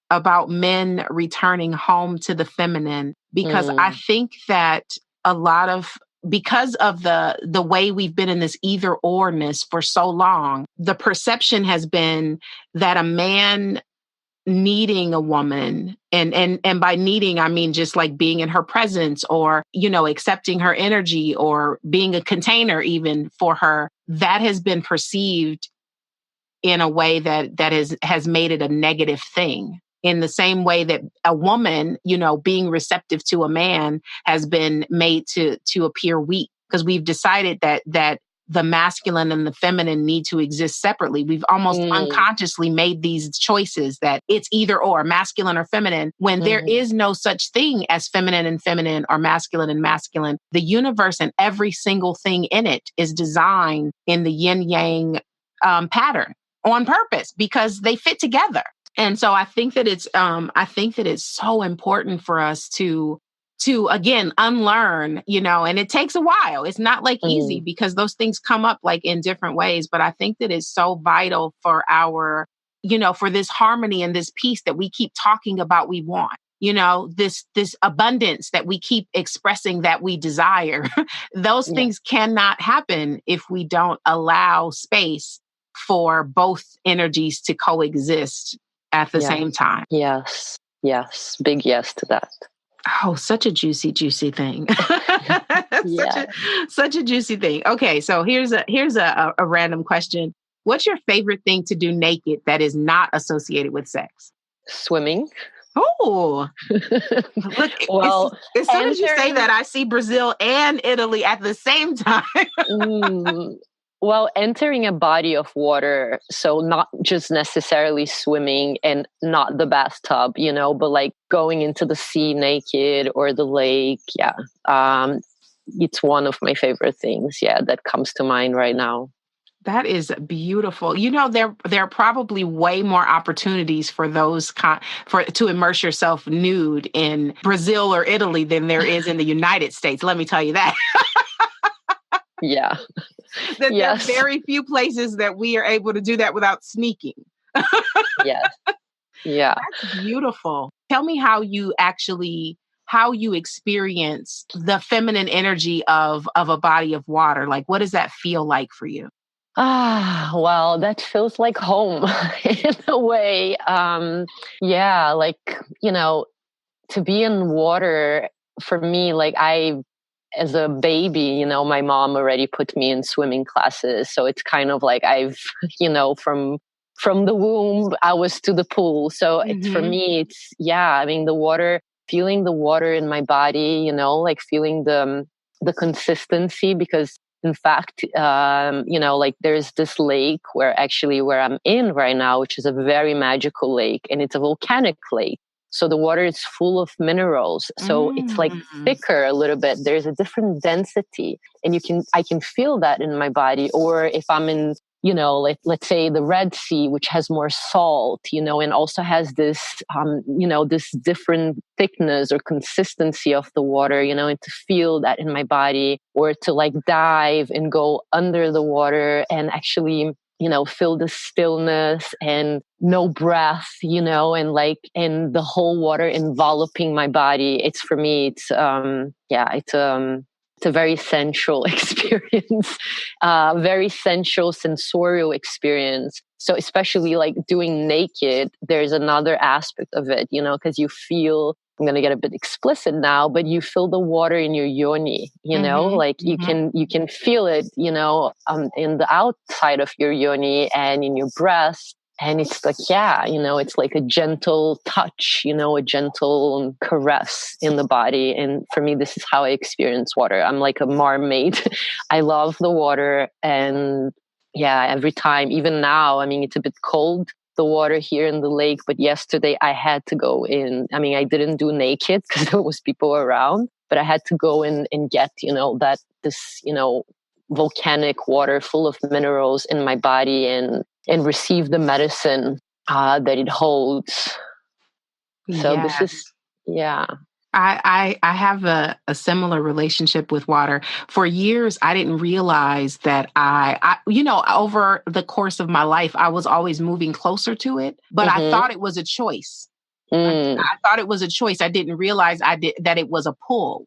men returning home to the feminine, because I think that a lot of, because of the way we've been in this either orness for so long, the perception has been that a man needing a woman, and by needing, I mean just like being in her presence, or, accepting her energy, or being a container even for her, that has been perceived in a way that has made it a negative thing. In the same way that a woman, being receptive to a man has been made to appear weak, because we've decided that the masculine and the feminine need to exist separately. We've almost unconsciously made these choices that it's either or, masculine or feminine, when there is no such thing as feminine and feminine, or masculine and masculine. The universe and every single thing in it is designed in the yin yang pattern on purpose, because they fit together. And so I think that it's so important for us to again unlearn, and it takes a while. It's not like easy, because those things come up like in different ways. But I think that it's so vital for our, for this harmony and this peace that we keep talking about we want. This abundance that we keep expressing that we desire. Those things cannot happen if we don't allow space for both energies to coexist at the same time. Yes. Big yes to that. Oh, such a juicy thing. Such a juicy thing. Okay, so here's a random question. What's your favorite thing to do naked that is not associated with sex? Swimming. Oh, look! Well, as soon as you say that, I see Brazil and Italy at the same time. Well, entering a body of water, so not just necessarily swimming and not the bathtub, but like going into the sea naked or the lake. Yeah. It's one of my favorite things. Yeah. That comes to mind right now. That is beautiful. There are probably way more opportunities for to immerse yourself nude in Brazil or Italy than there is in the United States. Let me tell you that. Yeah. That Yes. there are very few places that we are able to do that without sneaking. Yes. Yeah. That's beautiful. Tell me how you experience the feminine energy of a body of water. Like, what does that feel like for you? Well, that feels like home in a way. Yeah, like, to be in water for me, like as a baby, my mom already put me in swimming classes. So it's kind of like from the womb, I was to the pool. So it's for me, I mean, the water, feeling the water in my body, like feeling the consistency, because in fact, like there's this lake where I'm in right now, which is a very magical lake, and it's a volcanic lake. So the water is full of minerals. So it's like thicker a little bit. There's a different density, and I can feel that in my body. Or if I'm in, let's say the Red Sea, which has more salt, and also has this, this different thickness or consistency of the water, and to feel that in my body, or to like dive and go under the water and actually, feel the stillness and no breath, and the whole water enveloping my body. It's for me, it's a very sensual experience, very sensual, sensorial experience. So especially like doing naked, there's another aspect of it, because you feel, I'm going to get a bit explicit now, but you feel the water in your yoni, you can feel it, in the outside of your yoni and in your breast. And it's like, it's like a gentle touch, a gentle caress in the body. And for me, this is how I experience water. I'm like a mermaid. I love the water. And every time, even now, I mean, it's a bit cold, the water here in the lake, but yesterday I had to go in. I mean, I didn't do naked because there was people around, but I had to go in and get, this volcanic water full of minerals in my body and receive the medicine that it holds. So This is, I have a similar relationship with water. For years, I didn't realize that over the course of my life, I was always moving closer to it, but I thought it was a choice. I thought it was a choice. I didn't realize that it was a pull.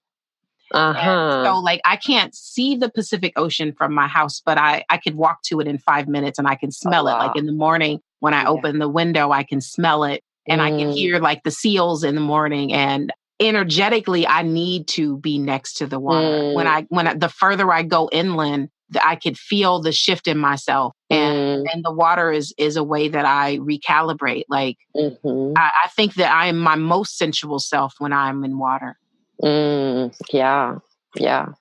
And so like, I can't see the Pacific Ocean from my house, but I could walk to it in 5 minutes and I can smell it. Like in the morning when I open the window, I can smell it and I can hear like the seals in the morning. And energetically, I need to be next to the water. When the further I go inland, I could feel the shift in myself. And the water is a way that I recalibrate. Like I think that I am my most sensual self when I'm in water. Yeah. Oh,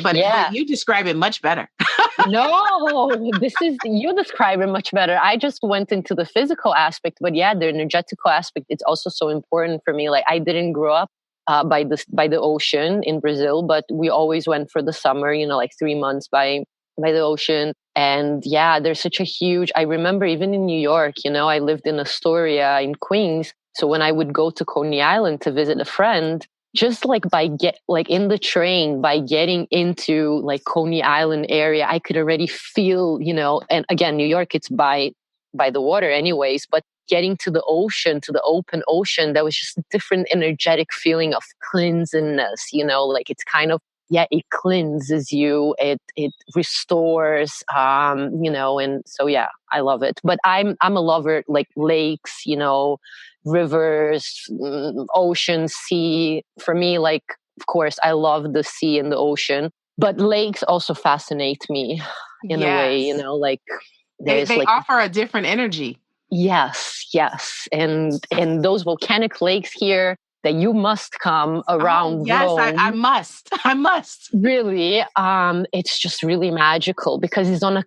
but you describe it much better. No, you describe it much better. I just went into the physical aspect, but the energetical aspect, it's also so important for me. Like I didn't grow up by the ocean in Brazil, but we always went for the summer, like 3 months by the ocean. And there's such a huge, I remember even in New York, I lived in Astoria in Queens. So when I would go to Coney Island to visit a friend, just like in the train, by getting into like Coney Island area, I could already feel, and again, New York, it's by the water anyways, but getting to the ocean, to the open ocean, that was just a different energetic feeling of cleansingness, like it's kind of, it cleanses you, it restores, and so, I love it. But I'm a lover, like lakes, rivers, ocean, sea. For me, like, of course, I love the sea and the ocean, but lakes also fascinate me in a way, like they offer a different energy. Yes. And those volcanic lakes here, that you must come around yes, Rome. I must. I must. Really, it's just really magical because it's on a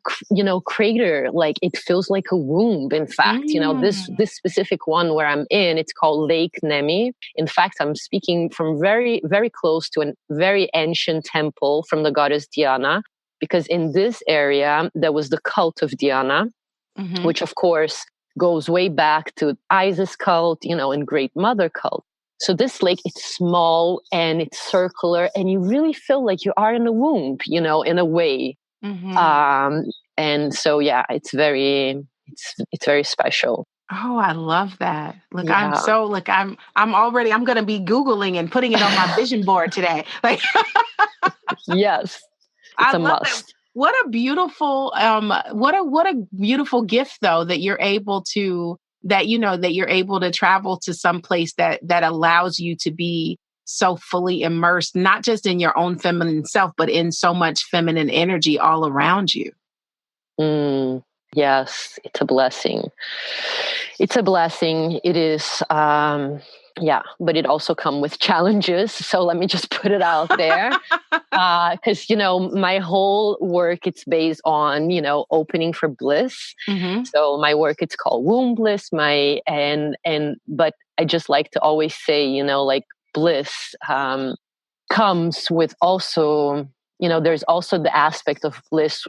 crater. Like it feels like a womb. In fact, this specific one where I'm in, it's called Lake Nemi. In fact, I'm speaking from very, very close to a very ancient temple from the goddess Diana, because in this area there was the cult of Diana, which of course goes way back to Isis cult, and Great Mother cult. So this lake, it's small and it's circular, and you really feel like you are in a womb, in a way. And so, yeah, it's very special. Oh, I love that. Look, Yeah. I'm going to be Googling and putting it on my vision board today. Like, yes, it's a must. That. What a beautiful, what a beautiful gift though, that you're able to, that you're able to travel to some place that allows you to be so fully immersed, not just in your own feminine self, but in so much feminine energy all around you. Yes, it's a blessing. It's a blessing. It is, but it also comes with challenges. So let me just put it out there. Because, my whole work, it's based on, opening for bliss. So my work, it's called Womb Bliss. But I just like to always say, like bliss comes with also, there's also the aspect of bliss,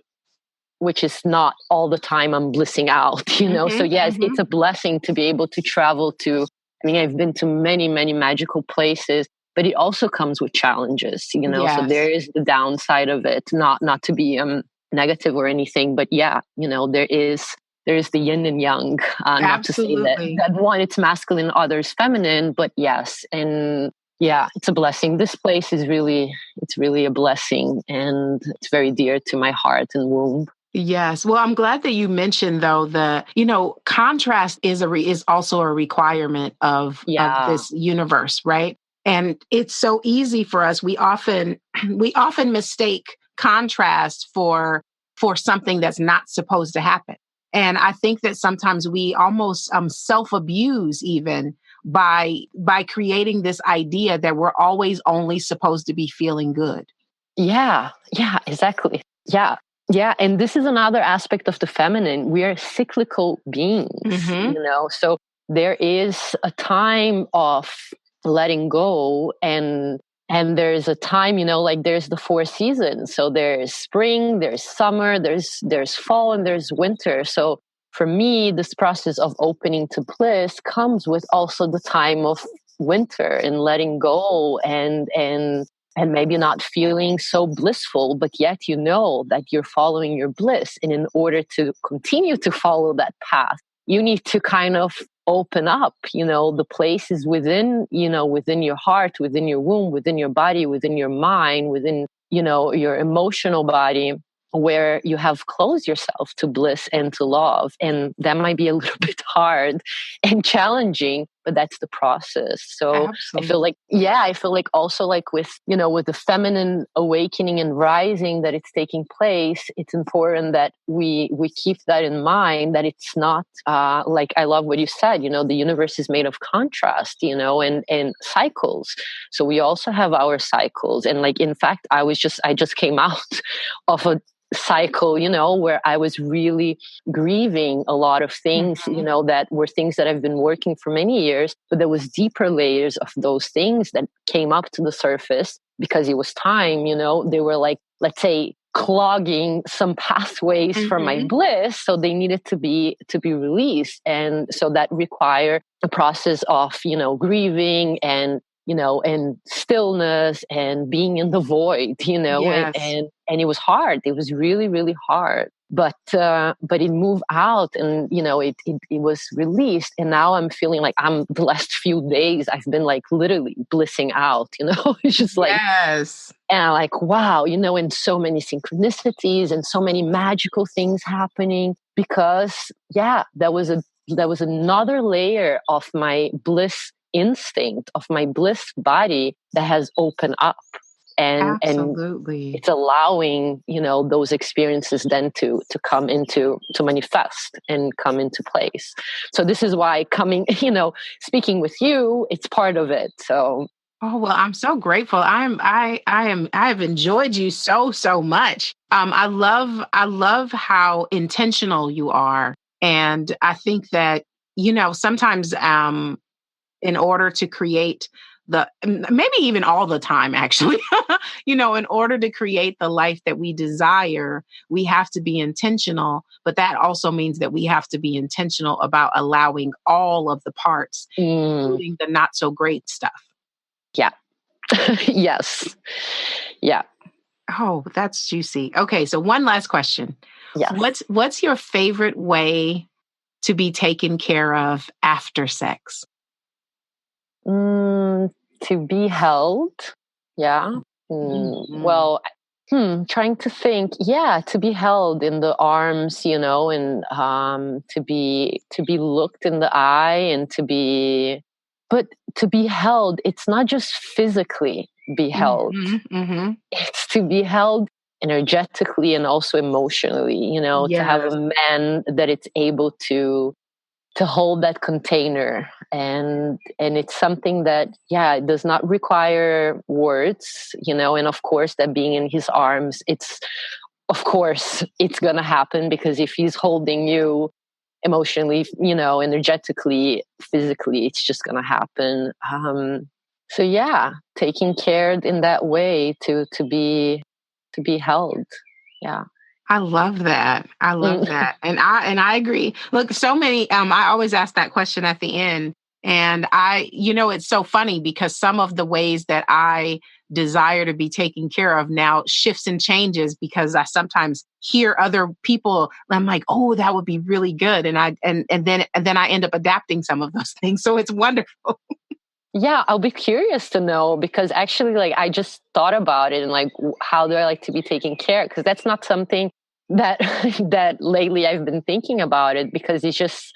which is not all the time I'm blissing out, So yes, it's a blessing to be able to travel to, I've been to many, many magical places, but it also comes with challenges, Yes. So there is the downside of it, not to be negative or anything, but yeah, there is the yin and yang, not to say that one, it's masculine, others feminine, but yes. And yeah, it's a blessing. This place is really a blessing, and it's very dear to my heart and womb. Yes. Well, I'm glad that you mentioned though contrast is also a requirement of this universe, right? And it's so easy for us. We often mistake contrast for something that's not supposed to happen. And I think that sometimes we almost self-abuse even by creating this idea that we're always only supposed to be feeling good. Yeah, exactly. Yeah, and this is another aspect of the feminine. We are cyclical beings, so there is a time of letting go, and there's a time, like there's the 4 seasons. So there's spring, there's summer, there's fall, and there's winter. So for me, this process of opening to bliss comes with also the time of winter and letting go and maybe not feeling so blissful, but yet that you're following your bliss. And in order to continue to follow that path, you need to kind of open up, the places within your heart, within your womb, within your body, within your mind, within, your emotional body, where you have closed yourself to bliss and to love. And that might be a little bit hard and challenging, but that's the process. So Absolutely. I feel like also like with the feminine awakening and rising that it's taking place, it's important that we keep that in mind, that it's not like, I love what you said, the universe is made of contrast, and cycles. So we also have our cycles. And like, in fact, I just came out of a cycle, where I was really grieving a lot of things, that were things that I've been working for many years, but there was deeper layers of those things that came up to the surface because it was time, they were like, let's say, clogging some pathways for my bliss. So they needed to be released. And so that required a process of, grieving and stillness and being in the void, Yes. and it was hard. It was really, really hard. But it moved out, and it was released. And now I'm feeling like the last few days I've been like literally blissing out. It's just like, yes. And I'm like, wow, and so many synchronicities and so many magical things happening because that was another layer of my bliss instinct, of my bliss body that has opened up. and Absolutely. it's allowing, those experiences then to manifest and come into place. So this is why speaking with you, it's part of it. So. Oh, well, I'm so grateful. I've enjoyed you so much. I love how intentional you are. And I think that, sometimes, in order to create maybe even all the time, actually, in order to create the life that we desire, we have to be intentional. But that also means that we have to be intentional about allowing all of the parts, including the not so great stuff. Yeah. Yes. Yeah. Oh, that's juicy. Okay. So one last question. Yes. What's your favorite way to be taken care of after sex? To be held. Yeah. Mm-hmm. Well, trying to think. Yeah, to be held in the arms, and to be looked in the eye, and but to be held. It's not just physically be held. Mm-hmm. It's to be held energetically and also emotionally. To have a man that it's able to hold that container, and it's something that it does not require words, and of course that being in his arms, it's gonna happen, because if he's holding you emotionally, energetically, physically, it's just gonna happen. So taking care in that way to be held. Yeah. I love that. I love that. And I agree. Look, so many, I always ask that question at the end. And it's so funny because some of the ways that I desire to be taken care of now shifts and changes, because I sometimes hear other people. I'm like, oh, that would be really good. And then I end up adapting some of those things. So it's wonderful. Yeah, I'll be curious to know, because actually, I just thought about it, and how do I like to be taken care? Because that's not something that that lately I've been thinking about it, because it's just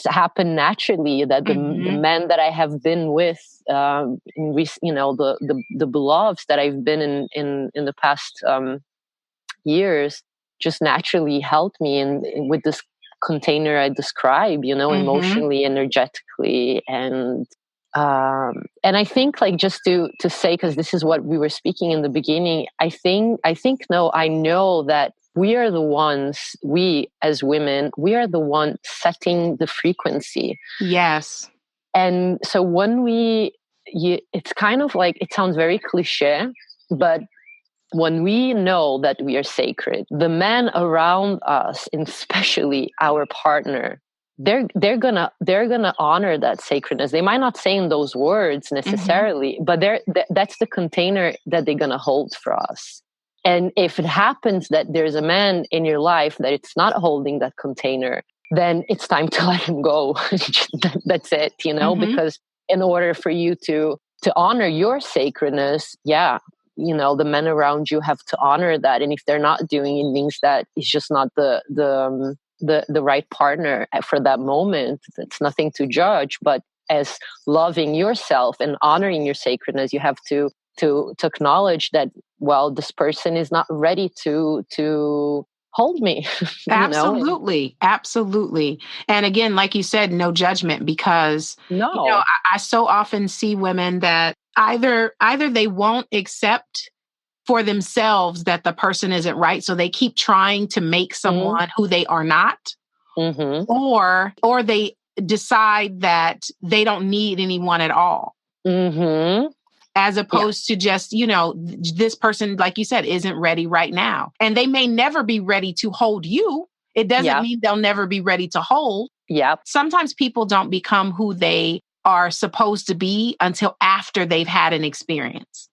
happened naturally that the men that I have been with, the beloveds that I've been in the past years, just naturally helped me with this container I describe, emotionally, energetically, and I think, just to say, because this is what we were speaking in the beginning, I know that we are the ones, we as women, we are the ones setting the frequency. Yes. And so when it's kind of it sounds very cliche, but when we know that we are sacred, the men around us, and especially our partner, they're gonna honor that sacredness. They might not say in those words necessarily, but that's the container that they're gonna hold for us. And if it happens that there's a man in your life that it's not holding that container, then it's time to let him go. That's it, because in order for you to honor your sacredness, the men around you have to honor that. And if they're not doing it, means that it's just not the right partner for that moment. It's nothing to judge, but as loving yourself and honoring your sacredness, you have to acknowledge that, well, this person is not ready to hold me. Absolutely. Absolutely. And again, like you said, no judgment, because I so often see women that either they won't accept for themselves that the person isn't right, so they keep trying to make someone who they are not, or they decide that they don't need anyone at all. As opposed to just, this person, like you said, isn't ready right now. And they may never be ready to hold you. It doesn't mean they'll never be ready to hold. Sometimes people don't become who they are supposed to be until after they've had an experience.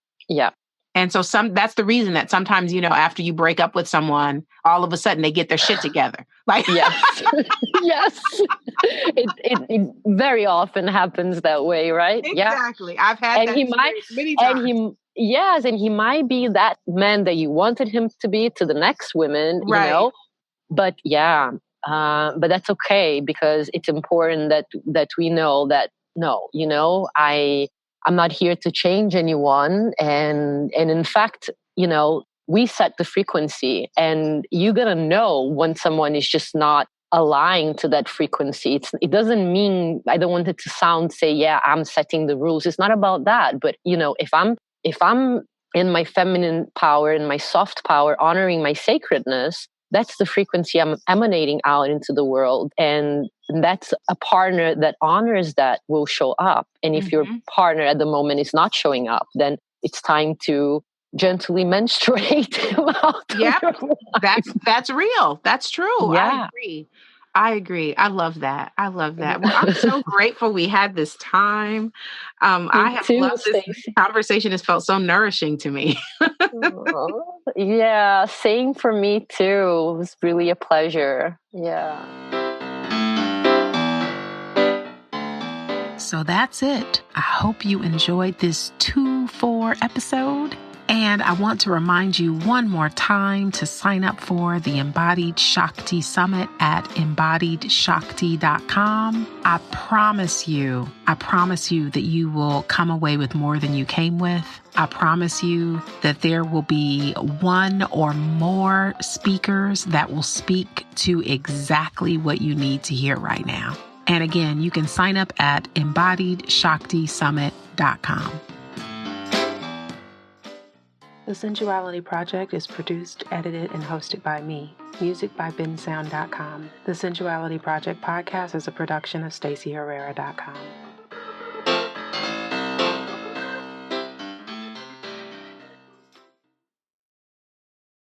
And so that's the reason that sometimes, after you break up with someone, all of a sudden they get their shit together. Yes. Yes. It very often happens that way, right? Exactly. I've had that many times. And he might be that man that you wanted him to be to the next women, right. But but that's okay, because it's important that we know that, no, I'm not here to change anyone. And in fact, we set the frequency, and you're going to know when someone is just not aligned to that frequency. It doesn't mean, I don't want it to say, yeah, I'm setting the rules. It's not about that. But, if I'm in my feminine power, in my soft power, honoring my sacredness, that's the frequency I'm emanating out into the world. And that's a partner that honors that will show up. And if your partner at the moment is not showing up, then it's time to gently menstruate him out. Yep. That's real. That's true. Yeah. I agree. I love that. Well, I'm so grateful we had this time. I have loved this conversation. Has felt so nourishing to me. Yeah, same for me too. It was really a pleasure. Yeah. So that's it. I hope you enjoyed this 2-4 episode. And I want to remind you one more time to sign up for the Embodied Shakti Summit at embodiedshakti.com. I promise you that you will come away with more than you came with. I promise you that there will be one or more speakers that will speak to exactly what you need to hear right now. And again, you can sign up at embodiedshakti.com. The Sensuality Project is produced, edited, and hosted by me. Music by bensound.com. The Sensuality Project podcast is a production of stacyherrera.com.